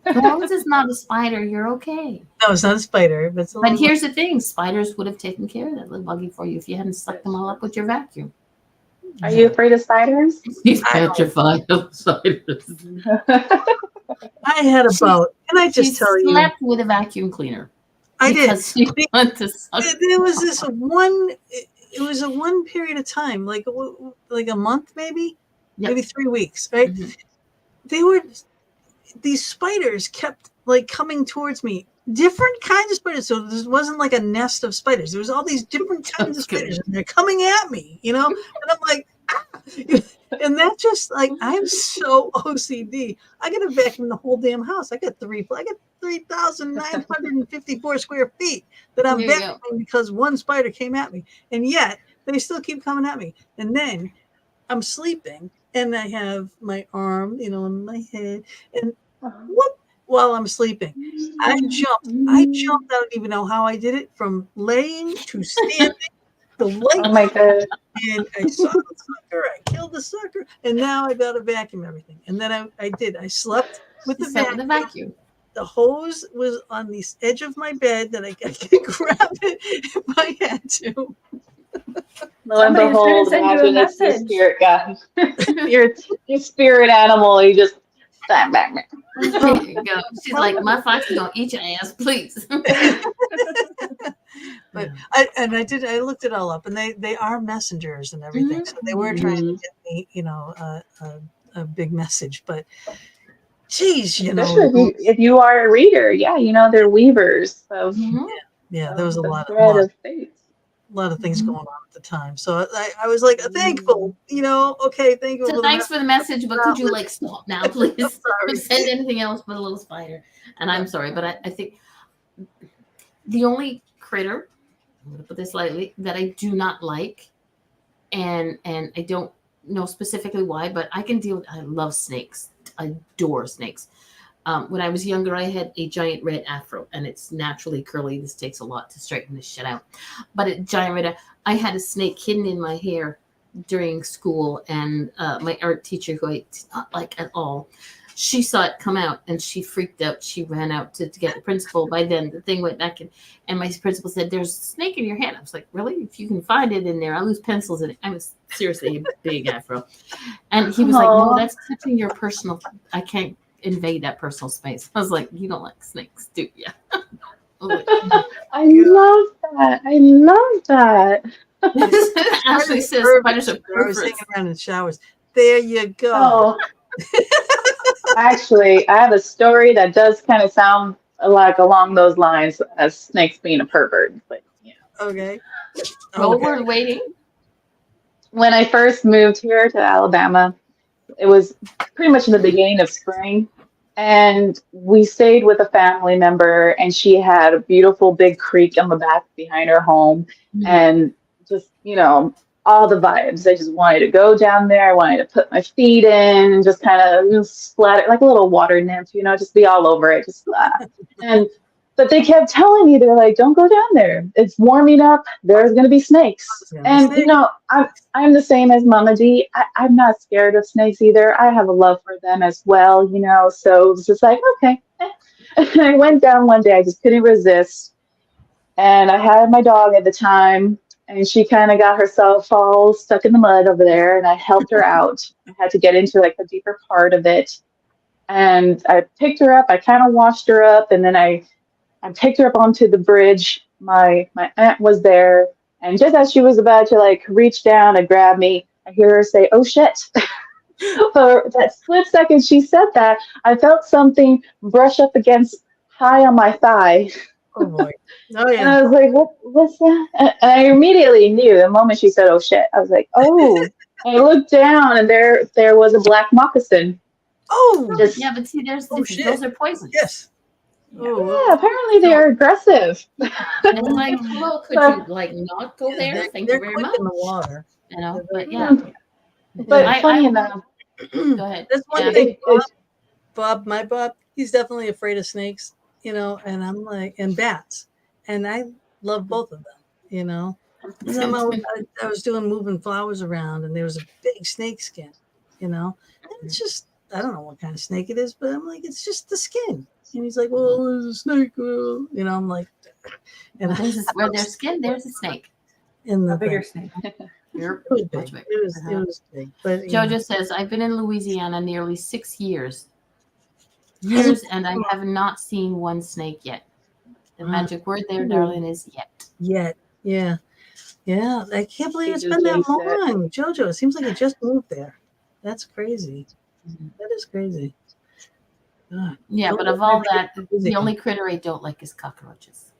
As long as it's not a spider, you're okay. No, it's not a spider, but here's the thing: spiders would have taken care of that little buggy for you if you hadn't sucked them all up with your vacuum. Are you afraid of spiders? He's petrified of spiders. I had about, can I just tell you? Slept with a vacuum cleaner. I did. There was this one. It was a one period of time, like a month, maybe 3 weeks, right? These spiders kept like coming towards me. Different kinds of spiders. So this wasn't like a nest of spiders. There was all these different kinds of spiders, and they're coming at me, you know. And I'm like, and that's just like, I'm so OCD. I got to vacuum the whole damn house. I got 3,954 square feet that I'm vacuuming because one spider came at me, and yet they still keep coming at me. And then I'm sleeping, and I have my arm, you know, on my head, and whoop, while I'm sleeping. I jumped. I jumped. I don't even know how I did it, from laying to standing. The light. Oh my God. And I saw the sucker. I killed the sucker, and now I got to vacuum everything. And then I did. I slept with the vacuum. vacuum. The hose was on the edge of my bed that I could grab it if I had to. Lo and behold, imagine it's the spirit guide. your spirit animal. You just bang, bang, bang. There you go. She's like, my fox is gonna eat your ass, please. But I looked it all up, and they are messengers and everything. So they were trying to get me, a big message. But geez, especially if you are a reader, yeah, they're weavers. So yeah, there was a lot of fate. A lot of things going on at the time. So I was like thankful, okay, thankful. So thanks for the message, but could you stop now, please? Send anything else but a little spider. And I'm sorry, but I think the only critter, I'm going to put this lightly, that I do not like, and I don't know specifically why, but I can deal with, I love snakes. I adore snakes. When I was younger, I had a giant red afro, and it's naturally curly. This takes a lot to straighten this shit out. But a giant red, I had a snake hidden in my hair during school, and my art teacher, who I did not like at all, she saw it come out, and she freaked out. She ran out to get the principal. By then, the thing went back in, and my principal said, "There's a snake in your hand." I was like, "Really? If you can find it in there, I'll lose pencils in it." I was seriously a big afro. And he was like, "No, that's touching your personal, I can't invade that personal space." I was like, "You don't like snakes, do you?" I love that. I love that. Ashley says spiders are I was hanging around in showers. There you go. Oh. Actually, I have a story that does kind of sound like along those lines as snakes being a pervert. But yeah. Okay. Oh, we're waiting. When I first moved here to Alabama, it was pretty much in the beginning of spring, and we stayed with a family member, and she had a beautiful big creek on the back behind her home, and just, all the vibes. I just wanted to go down there. I wanted to put my feet in and just kind of splatter like a little water nymph, just be all over it, just but they kept telling me, they're like, "Don't go down there. It's warming up. There's going to be snakes." And I'm the same as Mama D. I'm not scared of snakes either. I have a love for them as well, So it was just like, okay. And I went down one day. I just couldn't resist, and I had my dog at the time. And she kind of got herself all stuck in the mud over there, and I helped her out. I had to get into the deeper part of it. And I picked her up. I kind of washed her up, and then I picked her up onto the bridge. My aunt was there, and just as she was about to reach down and grab me, I hear her say, "Oh shit." For that split second she said that, I felt something brush up against high on my thigh. Oh boy. Oh yeah. And I was like, what's that? And I immediately knew the moment she said, "Oh shit." I was like, "Oh." And I looked down, and there was a black moccasin. Oh. Yeah, but see, those are poisons. Yes. Yeah, apparently they're aggressive. And hello, could you not go there? Thank you very much. In the water. But yeah. But funny enough. Go ahead. That's one thing. My Bob, he's definitely afraid of snakes, and I'm like, and bats, and I love both of them, I was moving flowers around, and there was a big snake skin, and it's just, I don't know what kind of snake it is, but I'm like, it's just the skin. And he's like, "Well, there's a snake." I'm like, and where there's skin, there's a snake. In the bigger snake. It was big. It was big. But Jojo says, "I've been in Louisiana nearly 6 years, and I have not seen one snake yet." The magic word there, darling, is yet. Yet, yeah. I can't believe it's been that long, Jojo. It seems like it just moved there. That's crazy. That is crazy. Yeah, but of all that, the only critter I don't like is cockroaches.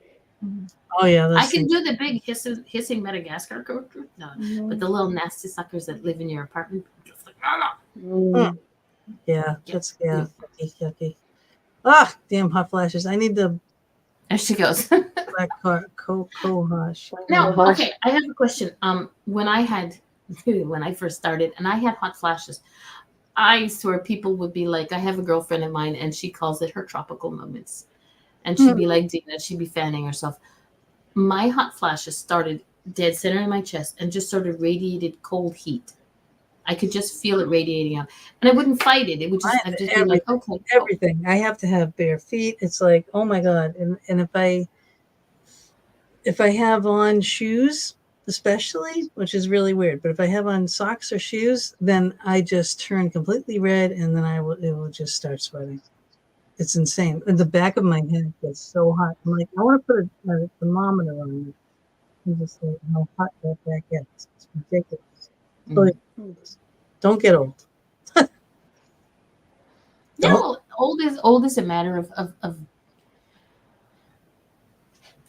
Oh yeah, I can do the big hissing Madagascar cockroach, but the little nasty suckers that live in your apartment, just like, yeah, that's yucky. Ah, damn hot flashes! I need the. There she goes. Black cohosh. No, okay. I have a question. When I first started, and I had hot flashes, I swear people would be like, I have a girlfriend of mine and she calls it her tropical moments. And she'd be like Dina, she'd be fanning herself. My hot flashes started dead center in my chest and just sort of radiated cold heat. I could just feel it radiating out. And I wouldn't fight it. It would just, I'd just be like, okay. Everything. I have to have bare feet. It's like, oh my God. And if I have on shoes, especially, which is really weird, but if I have on socks or shoes, then I just turn completely red, and then it will just start sweating. It's insane. And the back of my head gets so hot. I'm like, I want to put a thermometer on it and just like how hot that back gets. It's ridiculous. So like, don't get old. No, old is a matter of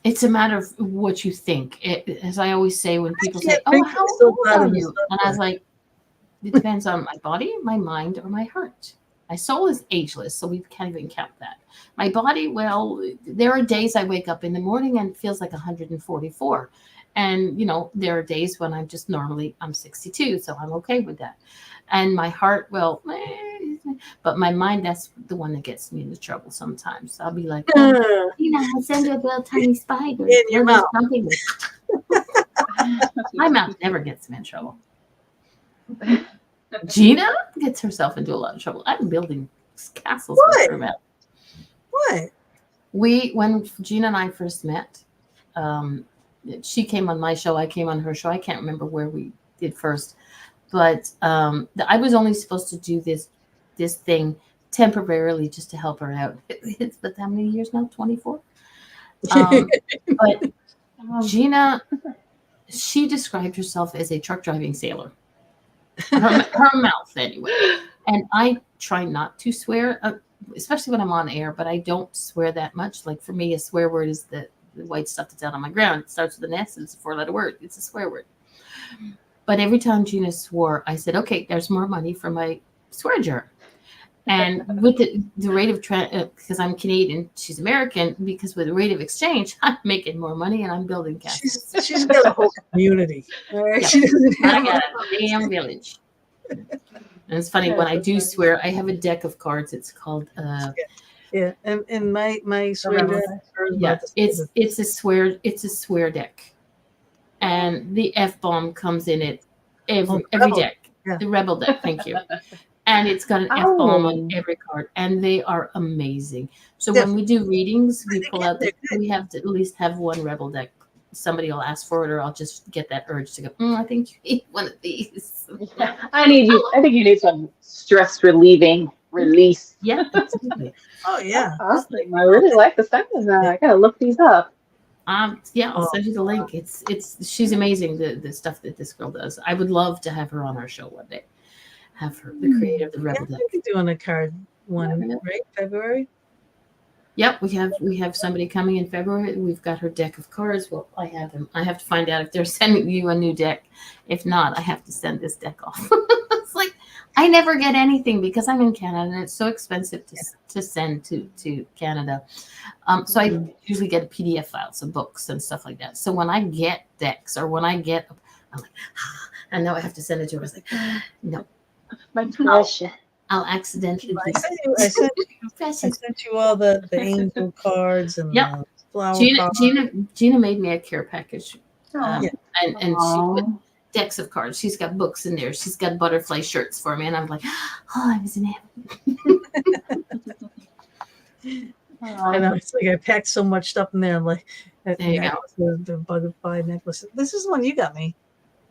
it's a matter of what you think. As I always say when people say, "Oh, how old are you?" And I was like, "It depends on my body, my mind, or my heart. My soul is ageless, so we can't even count that. My body, well, there are days I wake up in the morning and it feels like 144, and there are days when I'm 62, so I'm okay with that. And my heart, well, but my mind, that's the one that gets me into trouble sometimes. I'll be like, I'll send you a little tiny spider. In your mouth. My mouth never gets me in trouble. Gina gets herself into a lot of trouble. I'm building castles with her mouth. What? When Gina and I first met, she came on my show. I came on her show. I can't remember where we did first. But I was only supposed to do this thing temporarily just to help her out. But how many years now? 24. But Gina, she described herself as a truck driving sailor. Her mouth, anyway. And I try not to swear, especially when I'm on air. But I don't swear that much. Like for me, a swear word is the white stuff that's out on my ground. It starts with an S and it's a 4-letter word. It's a swear word. But every time Gina swore, I said, okay, there's more money for my swear jar. And with the rate of, because I'm Canadian, she's American, because with the rate of exchange, I'm making more money and I'm building castles. She's got a whole community. Right? Yep. I got a damn village. And it's funny, when I do swear, I have a deck of cards. It's called... yeah, and my swear deck. It's a swear deck. And the F-bomb comes in it every deck. Yeah. The Rebel deck, thank you. And it's got an F-bomb on every card. And they are amazing. So when we do readings, we pull out we have to at least have one Rebel deck. Somebody will ask for it, or I'll just get that urge to go, I think you need one of these. I think you need some stress relieving release. Yeah, absolutely. Oh, yeah. That's awesome. I really like the stuff of that. I got to look these up. I'll send you the link. She's amazing. The stuff that this girl does. I would love to have her on our show one day. Have her, the creator of the Rebel deck. I think you're doing a card one, right? February. Yep, we have somebody coming in February. We've got her deck of cards. Well, I have them. I have to find out if they're sending you a new deck. If not, I have to send this deck off. It's like I never get anything because I'm in Canada and it's so expensive to send to Canada. So I usually get a PDF file, some books and stuff like that. So when I get decks or when I get, I'm like, and now I have to send it to her. I was like, no. My precious. I'll accidentally. I sent you all the angel cards and the flower cards. Gina made me a care package, and she put decks of cards. She's got books in there. She's got butterfly shirts for me, and I'm like, I was in heaven. I know, it's like I packed so much stuff in there. I'm like, there you go. The butterfly necklace. This is the one you got me.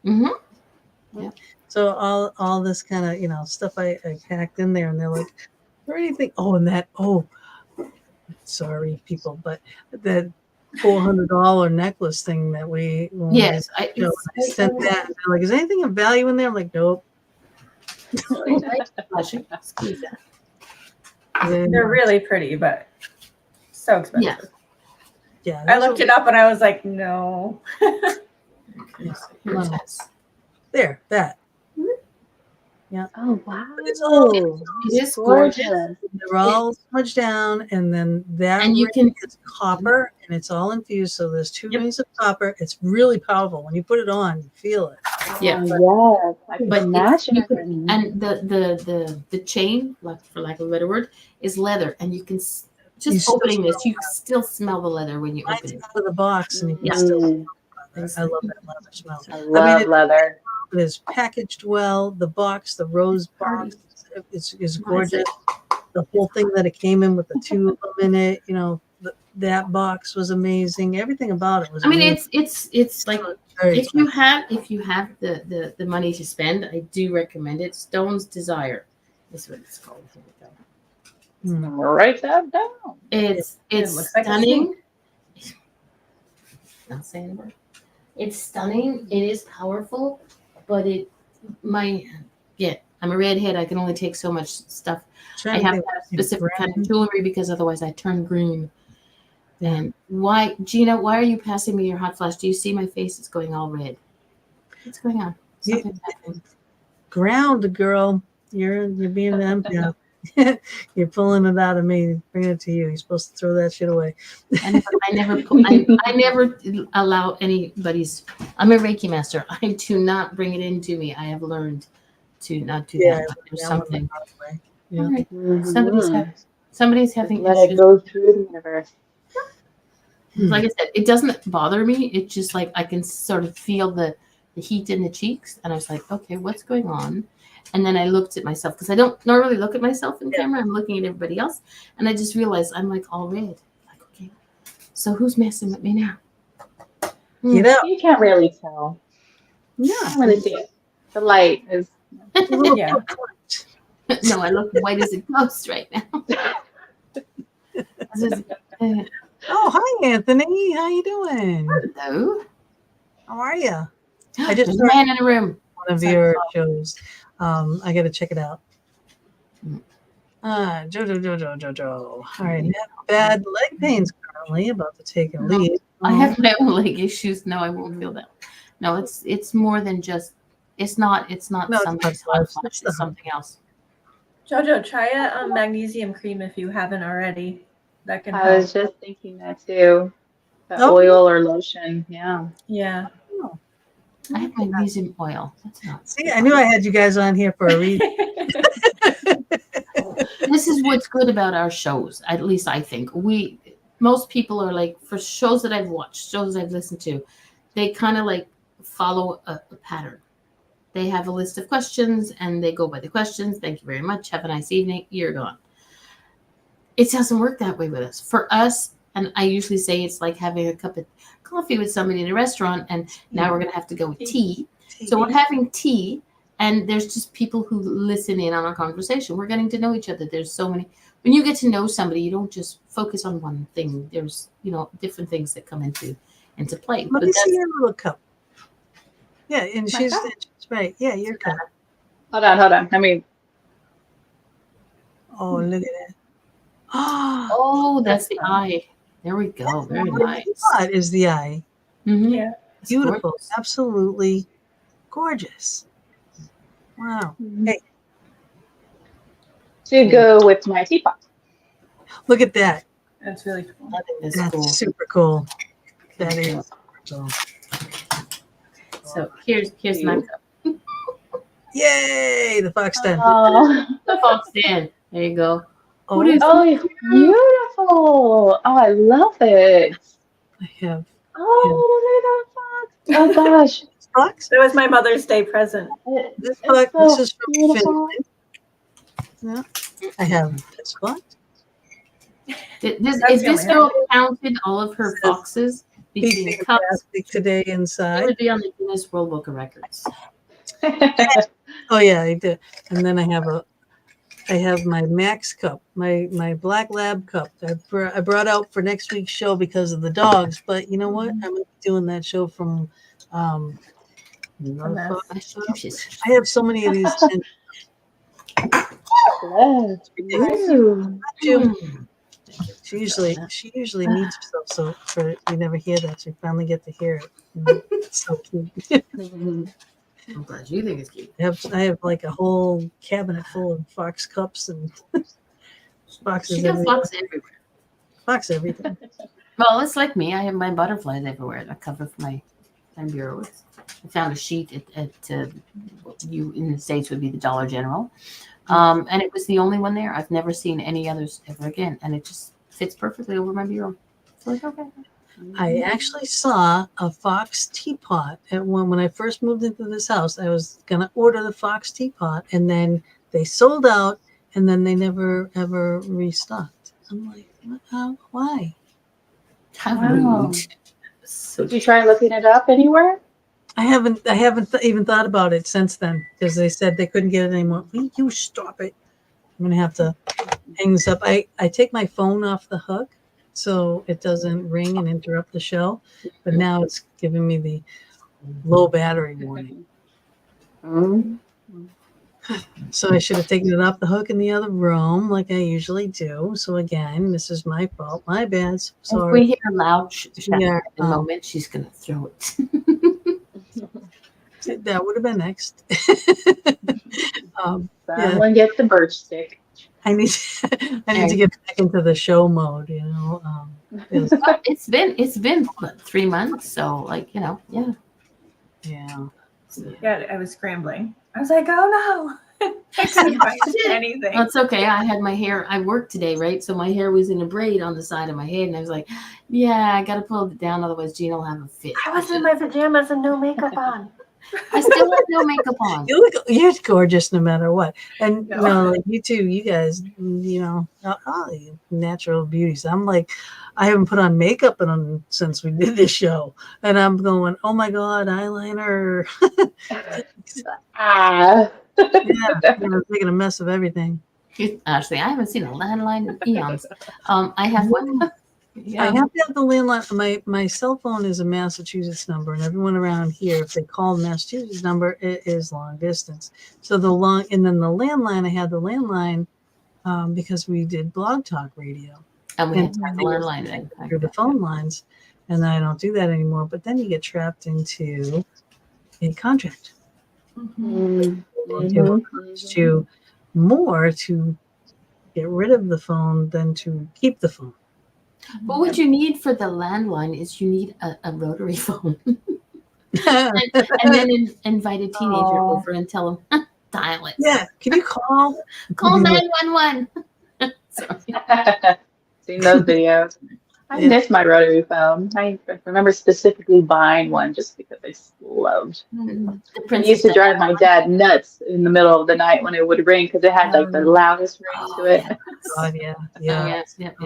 Mm-hmm. Yeah. So all this kind of stuff I packed in there, and they're like, "Is there anything?" Oh, and that sorry people, but that $400 necklace thing that I sent that. And they're like, "Is anything of value in there?" I'm like, "Nope." They're really pretty, but so expensive. Yeah. I looked it up and I was like, no. There, that. Yeah. Oh, wow. But it's all It is gorgeous. they're all smudged down, and then that And you ring can is copper, and it's all infused. So there's 2 Yep. rings of copper. It's really powerful. When you put it on, you feel it. Yeah. Oh, yes, I can But imagine. and the chain, like for lack of a better word, is leather, and you can You just still opening this, you still smell the leather when you Mine's open it. out of the box, and you can Yeah. still Mm, leather. I love that leather smell. I love leather. It is packaged well. The box, the rose Party. box, is Nice. gorgeous. The whole thing that it came in with the 2 of them in it, that box was amazing. Everything about it was I mean, amazing. it's like Very if you expensive. have the money to spend, I do recommend it. Stone's Desire is what it's called. Here we go. Hmm. Write that down. It's It looks like a stunning. Not saying a word. It's stunning. It is powerful, but I'm a redhead. I can only take so much stuff. I have to have specific kind of jewelry because otherwise I turn green. Yeah. And why, Gina? Why are you passing me your hot flash? Do you see my face? It's going all red. What's going on? Something's happening. Ground, girl. You're being empath. You're pulling it out of me, bringing it to you. You're supposed to throw that shit away. I never allow anybody's. I'm a Reiki master. I do not bring it into me. I have learned to not do that. But there's something. Yeah. All right. Mhm. Somebody's Just having let issues. it go through the universe. Like I said, it doesn't bother me. It's just like I can sort of feel the heat in the cheeks, and I was like, okay, what's going on? And then I looked at myself because I don't normally look at myself in camera. I'm looking at everybody else, and I just realized I'm like all red. Like, okay, so who's messing with me now? You know, You can't really tell. You can't really see it. The light is. Yeah. No, I look white as a ghost right now. oh, hi, Anthony. How you doing? Hello. How are you? I There's just a man in the room. one of your shows. I got to check it out. Jojo. All right, bad leg pains currently. About to take a leave. I have my own leg issues. No, I won't feel that. No, it's more than just. It's not something's hot flash. It's something else. Jojo, try a magnesium cream if you haven't already. That can help. I was just thinking that too. The oil or lotion. Yeah. Yeah. Oh. I have magnesium oil. That's not. See, I knew I had you guys on here for a reason. This is what's good about our shows. At least I think most people are like, for shows that I've watched, shows I've listened to, they kind of like follow a pattern. They have a list of questions and they go by the questions. Thank you very much. Have a nice evening. You're gone. It doesn't work that way with us. For us, and I usually say it's like having a cup of coffee with somebody in a restaurant, and now we're going to have to go with tea. So we're having tea, and there's just people who listen in on our conversation. We're getting to know each other. There's so many. When you get to know somebody, you don't just focus on one thing. There's, different things that come into play. Let me see your little cup. Yeah, and she's right. Yeah, your cup. Hold on. I mean. Oh, look at that. Oh, that's the eye. There we go. Very nice. That is the eye. Mm-hmm. Yeah. Beautiful. Absolutely gorgeous. Wow. Hey. To go with my teapot. Look at that. That's really cool. I think That's cool. super cool. That is cool. So here's my cup. Yay! The Fox Den. Oh, The Fox Den. There you go. Oh, beautiful. Oh, I love it. I have. Oh, look at that fox. Oh, gosh. Fox? That was my Mother's Day present. This book, so this is from beautiful. Finland. Yeah. I have this book. Is this girl counted all of her foxes between cups? Today inside. It would be on the Guinness World Book of Records. Oh yeah, I did. And then I have my Max cup, my Black Lab cup. I brought out for next week's show because of the dogs. But you know what? I'm gonna be doing that show from. I have so many of these. She usually meets herself, so you never hear that. So you finally get to hear it. It's so cute. I'm glad you think it's cute. I have like a whole cabinet full of Fox cups and boxes. She got Fox everywhere. Fox everything. Well, it's like me. I have my butterflies everywhere. I cover for my bureau with. I found a sheet at what you in the States would be the Dollar General. And it was the only one there. I've never seen any others ever again. And it just fits perfectly over my bureau. So it's okay. I actually saw a Fox teapot at when I first moved into this house. I was going to order the Fox teapot, and then they sold out, and then they never, ever restocked. I'm like, why? How Wow. rude. So Did you try looking it up anywhere? I haven't even thought about it since then because they said they couldn't get it anymore. Will you stop it? I'm going to have to hang this up. I take my phone off the hook so it doesn't ring and interrupt the show. But now it's giving me the low battery warning. So I should have taken it off the hook in the other room like I usually do. So again, this is my fault. My bad. Sorry. if we hear a loud shout Yeah, at the moment, she's going to throw it. that would have been next. Someone gets the birch stick. I need to get back into the show mode, you know. Well, it's been what, 3 months, so like yeah. Yeah. Yeah, I was scrambling. I was like, oh no. I couldn't find anything. That's okay. I had my hair. I worked today, right? So my hair was in a braid on the side of my head, and I was like, "Yeah, I got to pull it down, otherwise Gina will have a fit." I was in my pajamas and no makeup on. I still have no makeup on. You're gorgeous no matter what. And No. no, like you too, you guys, you know, natural beauties. I'm like, I haven't put on makeup since we did this show. And I'm going, oh my God, eyeliner. Ah. Yeah, I was making a mess of everything. Actually, I haven't seen a landline in eons. I have one. Yeah. I have to have the landline. My cell phone is a Massachusetts number, and everyone around here, if they call Massachusetts number, it is long distance. So and then the landline, I had the landline because we did Blog Talk Radio. And we had to And have the they were landline then. through the phone lines, and I don't do that anymore. But then you get trapped into a contract. It costs you more to get rid of the phone than to keep the phone. But what you need for the landline is you need a rotary phone. and then invite a teenager over and tell them, dial it. Yeah, can you call? Call 911. Sorry. Seen those videos. I miss my rotary phone. I remember specifically buying one just because I loved. It used to drive my dad nuts in the middle of the night when it would ring because it had like the loudest ring to it. God, yeah. Yes. Yep.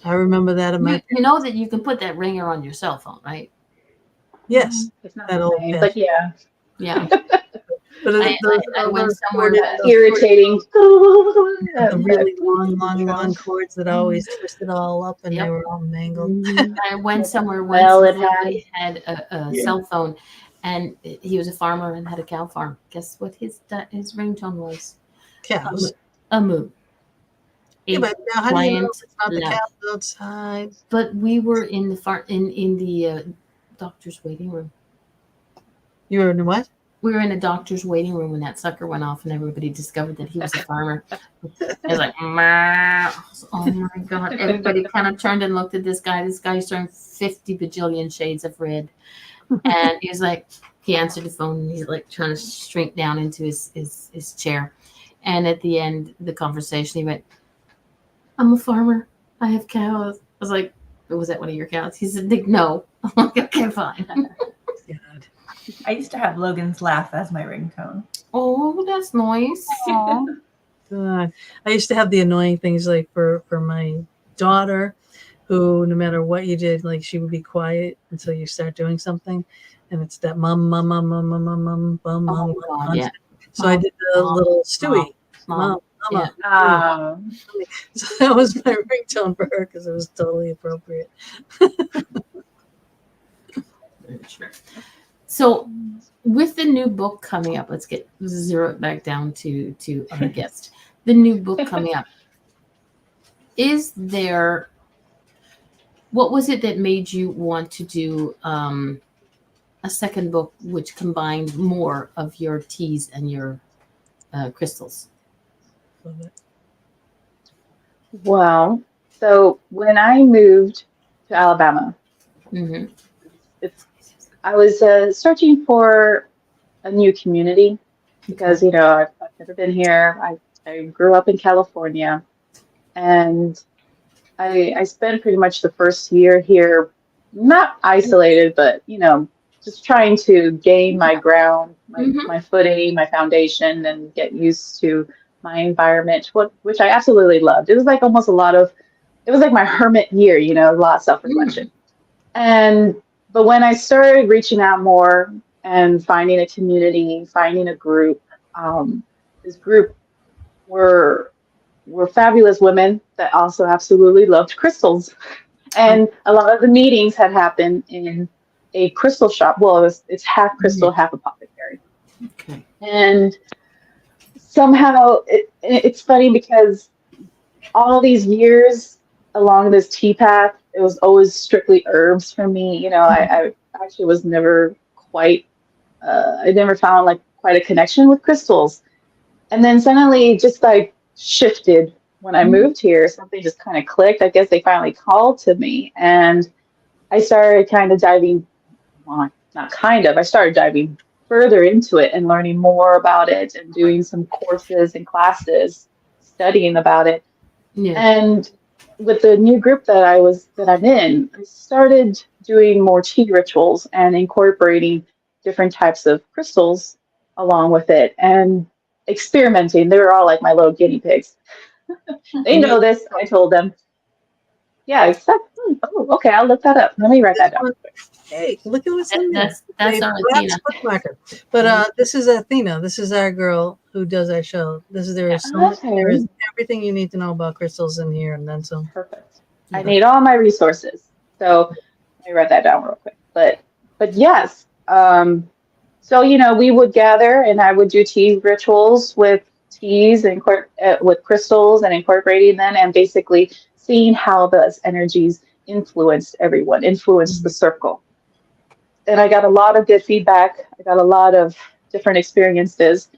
I remember that in my. You know that you can put that ringer on your cell phone, right? Yes, It's not that the old same, but yeah. Yeah. But I went somewhere. Irritating. the really long cords that always twisted all up and they were all mangled. I went somewhere Well, once. it Somebody had a cell phone, and he was a farmer and had a cow farm. Guess what his ringtone was? Cows. A moo. Yeah, but now how do you know Giant it's not the loud. cows outside? But we were in the in the doctor's waiting room. You were in what? We were in a doctor's waiting room when that sucker went off, and everybody discovered that he was a farmer. It was like, "Meow." Oh my God! Everybody kind of turned and looked at this guy. This guy's turned 50 bajillion shades of red, and he's like, he answered the phone, and he's like trying to shrink down into his chair. And at the end of the conversation, he went, "I'm a farmer. I have cows." I was like, "Was that one of your cows?" He said, "No." I'm like, "Okay, fine." God. I used to have Logan's laugh as my ringtone. Oh, that's nice. God. I used to have the annoying things like for my daughter, who no matter what you did, like she would be quiet until you start doing something, and it's that mum. Oh my God, yeah. So I did the little Stewie, Mom. mama. Oh. So that was my ringtone for her because it was totally appropriate. Sure. So with the new book coming up, let's zero it back down to our guest. The new book coming up. What was it that made you want to do a a second book which combined more of your teas and your crystals? Love it. Well, so when I moved to Alabama, Mm-hmm. I was searching for a new community because, Okay. I've never been here. I grew up in California, and I spent pretty much the first year here, not isolated, but, just trying to gain my ground, Mm-hmm. my footing, my foundation, and get used to my environment, which I absolutely loved. It was like it was like my hermit year, a lot of self-reflection. And but when I started reaching out more and finding a community, finding a group, this group were fabulous women that also absolutely loved crystals. And a lot of the meetings had happened in a crystal shop. Well, it's half crystal, half apothecary. Okay. And somehow it's funny because all these years along this tea path, it was always strictly herbs for me. I actually was never quite, I never found like quite a connection with crystals. And then suddenly it just like shifted when I moved here. Something just kind of clicked. I guess they finally called to me, and I started kind of diving, well, not kind of, I started diving further into it and learning more about it and doing some courses and classes, studying about it. Yeah. And with the new group that I'm in, I started doing more tea rituals and incorporating different types of crystals along with it and experimenting. They were all like my little guinea pigs. They know this. I told them. Yeah, except, oh, okay, I'll look that up. Let me write that down. Hey, look at what's in there. That's our Athena. Bookmarker. But this is Athena. This is our girl who does our show. There is there is everything you need to know about crystals in here, and then some. Perfect. I need all my resources. So let me write that down real quick. But yes. So we would gather, and I would do tea rituals with teas and with crystals and incorporating them, and basically seeing how those energies influenced everyone, influenced the circle. And I got a lot of good feedback. I got a lot of different experiences,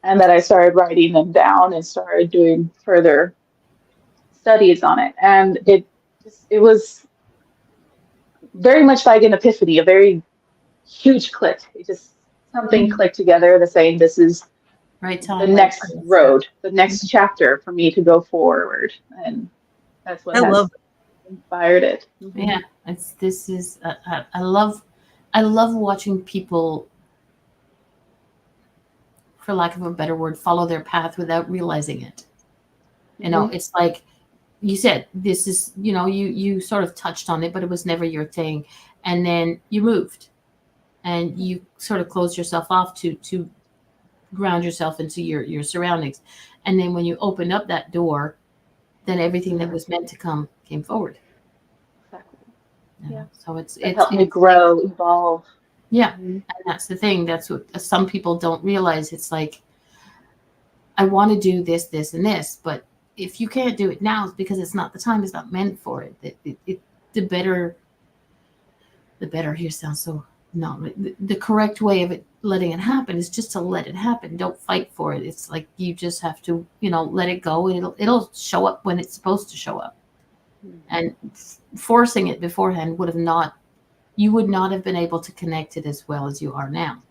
and that I started writing them down and started doing further studies on it. And it was very much like an epiphany, a very huge click. It just something clicked together, the saying this is right time, the next road, the next chapter for me to go forward. And that's what has inspired it. Yeah, I love watching people, for lack of a better word, follow their path without realizing it. It's like you said, this is, you sort of touched on it, but it was never your thing. And then you moved and you sort of closed yourself off to ground yourself into your surroundings. And then when you opened up that door, then everything that was meant to come came forward. Exactly. Yeah. So it helped me grow, evolve. Yeah. And that's the thing. That's what some people don't realize. It's like, I want to do this, this, and this, but if you can't do it now, it's because it's not the time. It's not meant for it. The better here sounds so no. The correct way of it letting it happen is just to let it happen. Don't fight for it. It's like you just have to, let it go. It'll show up when it's supposed to show up. And forcing it beforehand you would not have been able to connect it as well as you are now.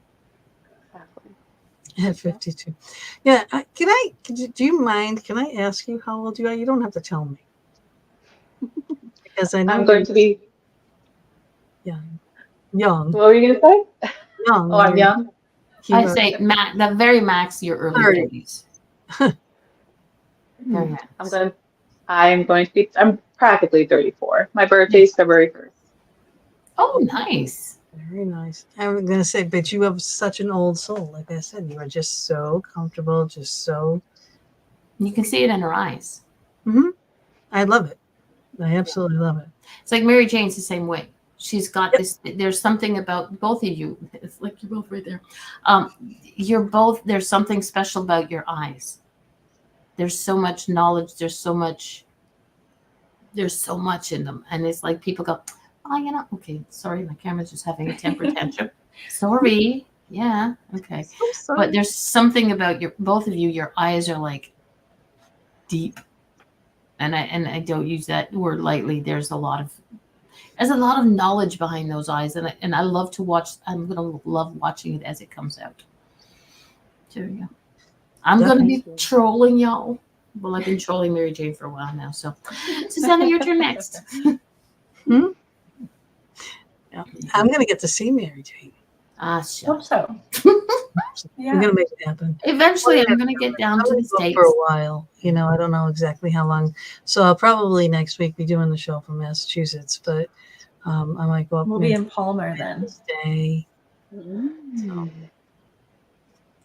At 52. Yeah. Do you mind? Can I ask you how old you are? You don't have to tell me. Because I know I'm going to be young. What were you going to say? Young. Oh, I'm young? I say the very max, your early 30s. I'm practically 34. My birthday's February 1st. Oh, nice. Very nice. I was going to say, but you have such an old soul. Like I said, you are just so comfortable, just so. You can see it in her eyes. Mm-hmm. I love it. I absolutely love it. It's like Mary Jane's the same way. She's got this. There's something about both of you. It's like you're both right there. You're both. There's something special about your eyes. There's so much knowledge. There's so much in them, and it's like people go, "Oh, okay, sorry, my camera's just having a temper tantrum." Sorry. Yeah. Okay. So sorry. But there's something about both of you. Your eyes are like deep, and I don't use that word lightly. There's a lot of knowledge behind those eyes, and I love to watch. I'm gonna love watching it as it comes out. There you go. I'm gonna be trolling y'all. Well, I've been trolling Mary Jane for a while now. So, Susanna, your turn next. Yeah. I'm gonna get to see Mary Jane. Hope so. Yeah. We're gonna make it happen. Eventually, I'm gonna get down to the States for a while. You know, I don't know exactly how long. So I'll probably next week be doing the show from Massachusetts, but I might go up. We'll be in Palmer then. Stay. Mm. So,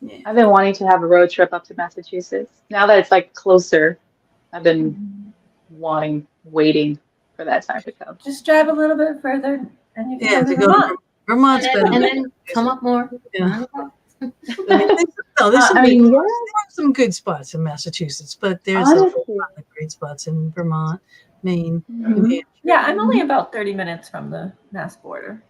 yeah. I've been wanting to have a road trip up to Massachusetts. Now that it's like closer, I've been waiting for that time to come. Just drive a little bit further and you can go to to Vermont. Vermont's better. and then come up more. Yeah. I mean, there's some good spots in Massachusetts, but there's honestly, a lot of great spots in Vermont, Maine. Mhm. New Hampshire. Yeah, I'm only about 30 minutes from the Mass border.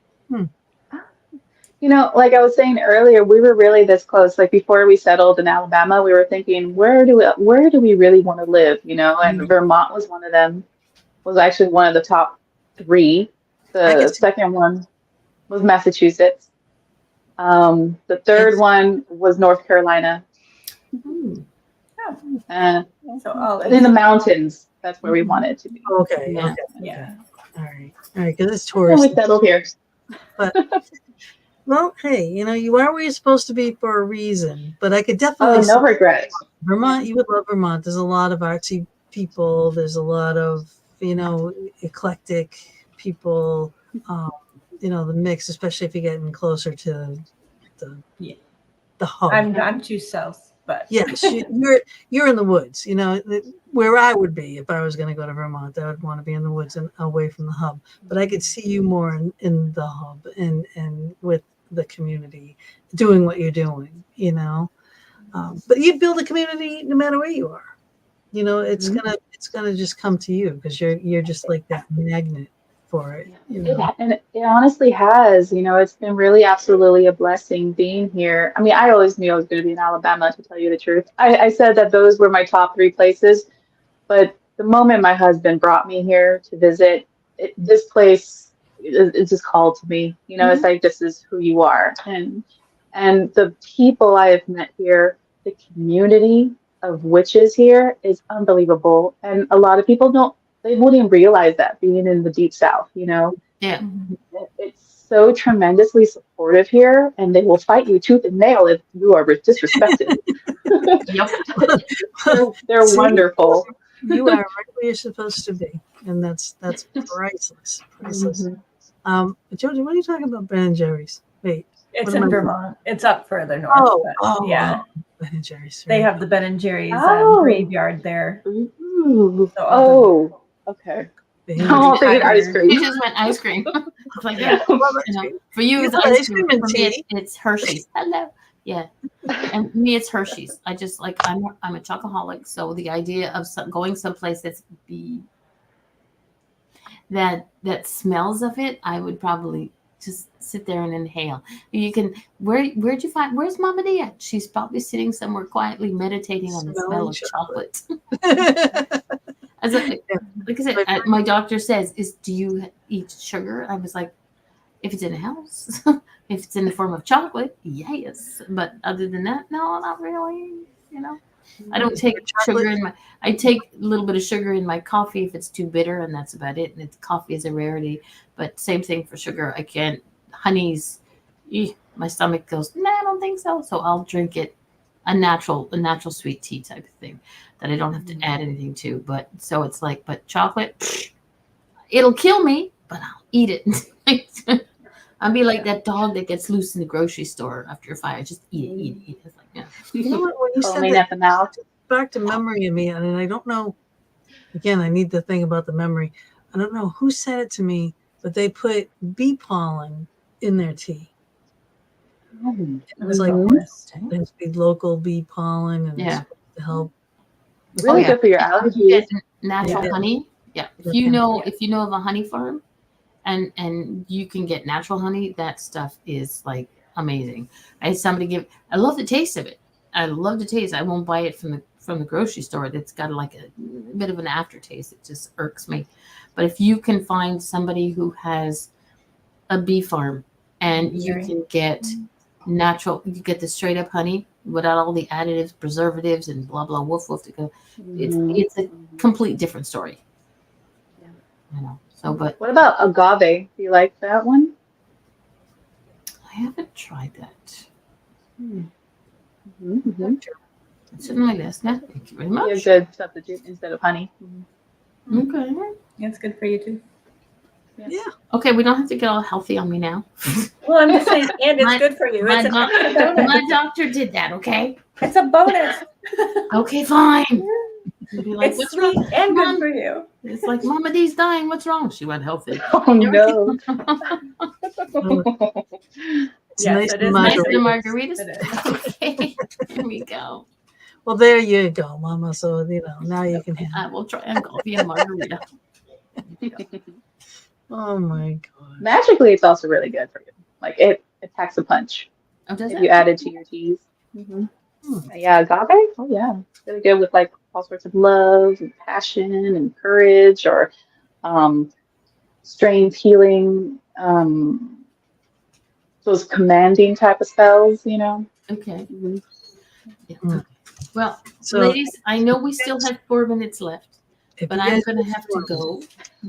You know, like I was saying earlier, we were really this close. Like before we settled in Alabama, we were thinking, where do we really want to live? You know, and Vermont was one of them. Was actually one of the top 3. The second one was Massachusetts. The third one was North Carolina. So in the mountains, that's where we wanted to be. Okay. Yeah. Yeah. All right. Because it's And tourist. we settled here. But well, hey, you know, you are where you're supposed to be for a reason. But I could definitely Oh, no see regrets. Vermont. You would love Vermont. There's a lot of artsy people. There's a lot of, you know, eclectic people. You know, the mix, especially if you're getting closer to the hub. I'm too south, but Yes, you're in the woods. You know, where I would be if I was going to go to Vermont. I would want to be in the woods and away from the hub. But I could see you more in the hub and with the community doing what you're doing. You know, but you'd build a community no matter where you are. You know, it's gonna just come to you because you're just like that magnet for it. You know? And it honestly has, you know, it's been really absolutely a blessing being here. I mean, I always knew I was going to be in Alabama, to tell you the truth. I said that those were my top 3 places, but the moment my husband brought me here to visit, this place is just called to me. You know, it's like, this is who you are. And the people I have met here, the community of witches here is unbelievable. And a lot of people they wouldn't realize that being in the deep South, you know. Yeah. It's so tremendously supportive here, and they will fight you tooth and nail if you are disrespected. Yep. They're wonderful. You are right where you're supposed to be, and that's priceless. But Jody, what are you talking about, Ben and Jerry's? Wait, it's in Vermont. It's up further north. Yeah. Ben and Jerry's. They have the Ben and Jerry's graveyard there. Ooh. So okay. Oh, they get ice cream. You just went ice cream. It's like, you know, for you, it's ice cream. For me, it's Hershey's. Hello. Yeah. And me, it's Hershey's. I just like, I'm a chocoholic. So the idea of going someplace that smells of it, I would probably just sit there and inhale. You can, where'd you find, where's Mama D at? She's probably sitting somewhere quietly meditating on the smell of chocolate. Like I said, my doctor says, do you eat sugar? I was like, if it's in a house, if it's in the form of chocolate, yes. But other than that, no, not really. You know, I don't take sugar I take a little bit of sugar in my coffee if it's too bitter, and that's about it. And coffee is a rarity, but same thing for sugar. I can't, honey's, my stomach goes, no, I don't think so. So I'll drink it, a natural sweet tea type of thing that I don't have to add anything to. But so it's like, but chocolate, it'll kill me, but I'll eat it. I'll be like that dog that gets loose in the grocery store after a fire. Just eat it. It's like, yeah. You know what? When you said that, At the mouth. back to memory of me, and I don't know. Again, I need to think about the memory. I don't know who said it to me, but they put bee pollen in their tea. It was like there has to be local bee pollen, and it's supposed to help. Really good for your allergies. Natural honey. Yeah. If you know of a honey farm, and you can get natural honey. That stuff is like amazing. I had somebody I love the taste of it. I love the taste. I won't buy it from the grocery store. It's got like a bit of an aftertaste. It just irks me. But if you can find somebody who has a bee farm and you can get natural, you get the straight up honey without all the additives, preservatives, and blah blah woof woof to go. It's a complete different story. Yeah. I know. So, but what about agave? Do you like that one? I haven't tried that. It's in my list now. Thank you very much. a good substitute instead of honey. Okay. It's good for you too. Yeah. Okay, we don't have to get all healthy on me now. Well, I'm just saying, and it's good for you. My, It's an extra bonus. my doctor did that, okay? It's a bonus. Okay, fine. Be like, It's what's sweet wrong? and Mom? good for you. It's like, Mama D's dying. What's wrong? She went healthy. Oh no. It's Yes, nice it and is Nice nice and margarita. margaritas. Okay, there we go. Well, there you go, Mama. So, now you can have I will try and coffee and margarita. Oh, my God. Magically, it's also really good for you. Like it packs a punch Oh, does if it? you add it to your teas. Yeah, agave. Oh yeah, really good with like all sorts of love and passion and courage, or strength, healing, those commanding type of spells. Okay. Yeah. Mm. Well, So, ladies, I know we still have 4 minutes left, if but you I'm guys going to have to go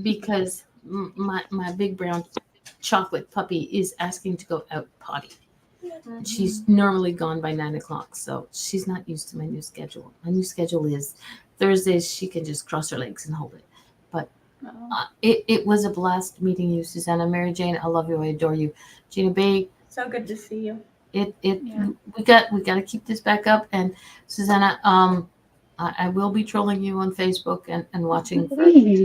because my big brown chocolate puppy is asking to go out potty. She's normally gone by 9 o'clock, so she's not used to my new schedule. My new schedule is Thursdays. She can just cross her legs and hold it. But it was a blast meeting you, Susanna. Mary Jane, I love you. I adore you. Gina Bay. So good to see you. We got to keep this back up. And Susanna, I will be trolling you on Facebook and watching.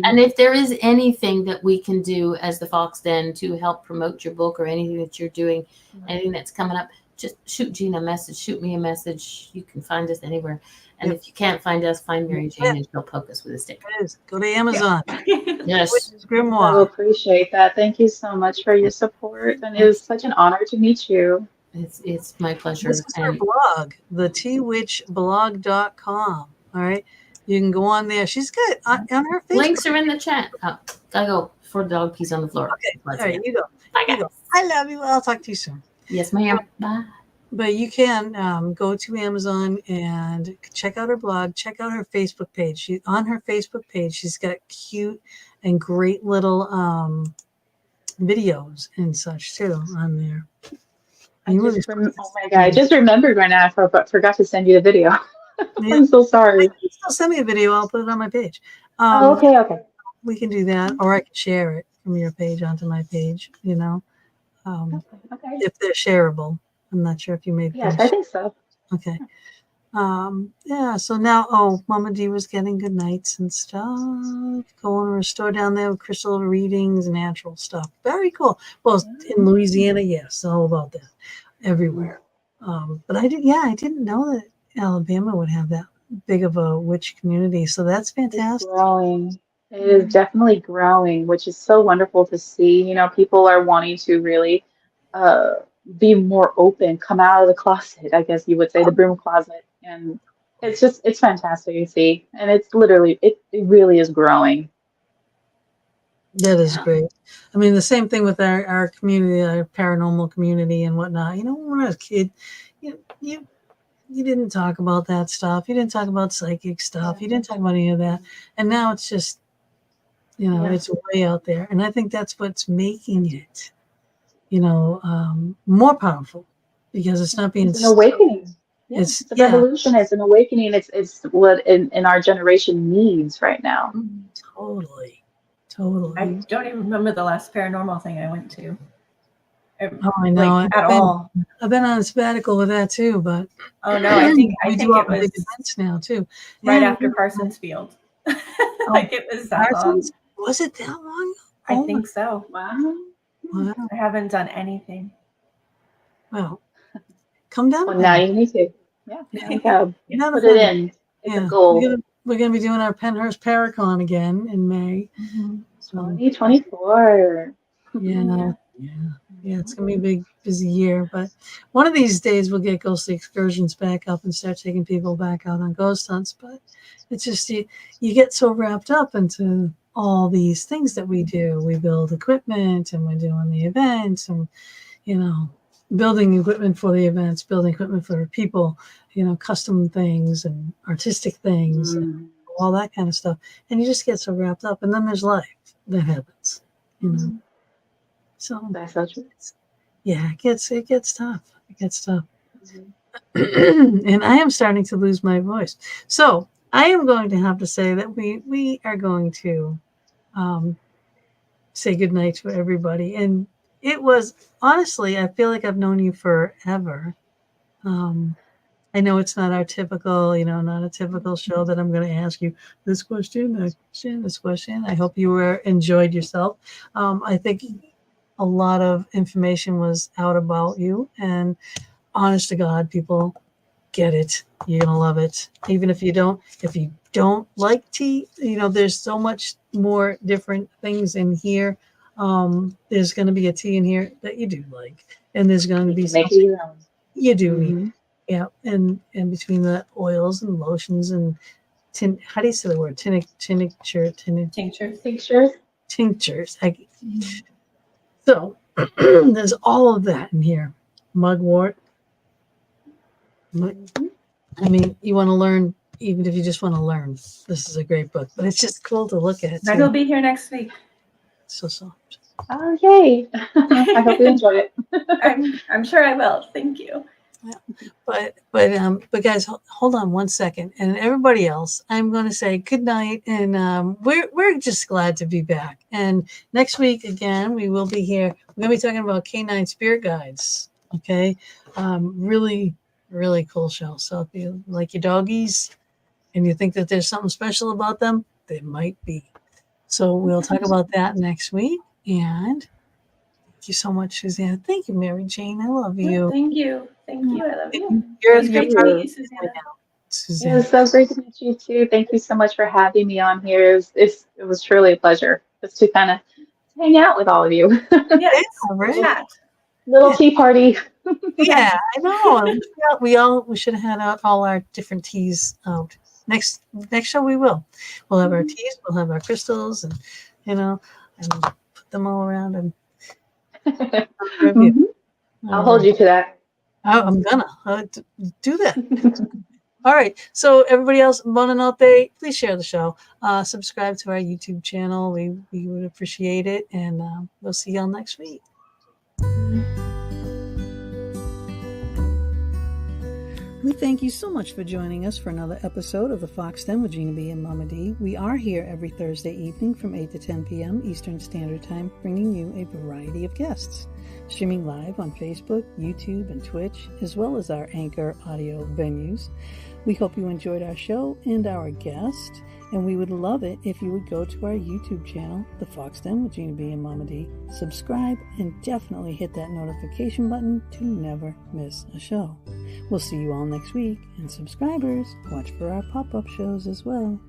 And if there is anything that we can do as the Fox Den to help promote your book or anything that you're doing, anything that's coming up, just shoot Gina a message, shoot me a message. You can find us anywhere. And if you can't find us, find Mary Jane and she'll poke us with a stick. go to Amazon. Yes. Witches Grimoire. So appreciate that. Thank you so much for your support, and it was such an honor to meet you. It's my pleasure. This is her blog, the TEAWitchBlog.com. All right. You can go on there. She's got on her Facebook. Links are in the chat. I go for the dog pees on the floor. Okay. All right, you go. Bye, guys. I love you. I'll talk to you soon. Yes, ma'am. Bye. But you can go to Amazon and check out her blog, check out her Facebook page. On her Facebook page, she's got cute and great little videos and such too on there. Oh my God, I just remembered right now. I forgot to send you the video. Yeah. I'm so sorry. You can still send me a video. I'll put it on my page. Okay. We can do that, or I can share it from your page onto my page. Okay. If they're shareable. I'm not sure if you made. Yes, I think so. Okay. Yeah. So now, Mama D was getting good nights and stuff. Going to a store down there with crystal readings, natural stuff. Very cool. Well, in Louisiana, yes, all about that, everywhere. But I didn't know that Alabama would have that big of a witch community. So that's fantastic. It's growing. It is definitely growing, which is so wonderful to see. People are wanting to really be more open, come out of the closet, I guess you would say, the broom closet. And it's fantastic to see. And it's literally, it really is growing. That is great. I mean, the same thing with our community, our paranormal community and whatnot. When I was a kid, you didn't talk about that stuff. You didn't talk about psychic stuff. You didn't talk about any of that. And now it's just, it's way out there. And I think that's what's making it, more powerful, because it's not being. It's an awakening. Yeah, it's a revolution. It's an awakening. It's what in our generation needs right now. Totally. I don't even remember the last paranormal thing I went to. I know. All. I've been on a sabbatical with that too, but oh no, I think do all it was big events now too. Right after Parsons Field. It was that Parsons? Long. Was it that long? I think so. Wow. I haven't done anything. Well, come down. Well, now you need to. Yeah. Put it in. It's a goal. We're going to be doing our Penhurst Paracon again in May. 2024. Yeah. It's gonna be a big, busy year. But one of these days, we'll get ghostly excursions back up and start taking people back out on ghost hunts. But it's just you get so wrapped up into all these things that we do. We build equipment, and we're doing the events, and building equipment for the events, building equipment for people, custom things and artistic things, and all that kind of stuff. And you just get so wrapped up. And then there's life that happens, So That's so true. it gets tough. It gets tough. And I am starting to lose my voice. So I am going to have to say that we are going to say goodnight to everybody. And it was, honestly, I feel like I've known you forever. I know it's not our typical, not a typical show that I'm going to ask you this question, this question. I hope you enjoyed yourself. I think a lot of information was out about you, and honest to God, people get it. You're going to love it. Even if you don't like tea, there's so much more different things in here. There's going to be a tea in here that you do like, and there's going to be make it your own. You do need. Yeah, and between the oils and lotions and how do you say the word? Tinctures. So there's all of that in here. Mugwort. I mean, you want to learn, even if you just want to learn. This is a great book, but it's just cool to look at. Meg will be here next week. So soft. Oh, yay! I hope you enjoy it. I'm sure I will. Thank you. Yeah. But guys, hold on one second, and everybody else, I'm going to say good night, and we're just glad to be back. And next week again, we will be here. We're going to be talking about canine spirit guides. Okay, really, really cool show. So if you like your doggies, and you think that there's something special about them, there might be. So we'll talk about that next week. And thank you so much, Susanna. Thank you, Mary Jane. I love you. Thank you. Thank you. I love you. You're great to meet you, Susanna. Susanna. It was so great to meet you too. Thank you so much for having me on here. It was truly a pleasure just to kind of hang out with all of you. Yes, right. Little tea party. Yeah, I know. We should have had all our different teas out. Next show we will. We'll have our teas. We'll have our crystals, and and put them all around and. I'll hold you to that. I'm gonna do that. All right. So everybody else, buonanotte. Please share the show. Subscribe to our YouTube channel. We would appreciate it, and we'll see y'all next week. We thank you so much for joining us for another episode of the Fox Den with Gina B and Mama D. We are here every Thursday evening from 8 to 10 p.m. Eastern Standard Time, bringing you a variety of guests. Streaming live on Facebook, YouTube, and Twitch, as well as our Anchor audio venues. We hope you enjoyed our show and our guest, and we would love it if you would go to our YouTube channel, The Fox Den with Gina B and Mama D, subscribe, and definitely hit that notification button to never miss a show. We'll see you all next week, and subscribers, watch for our pop-up shows as well.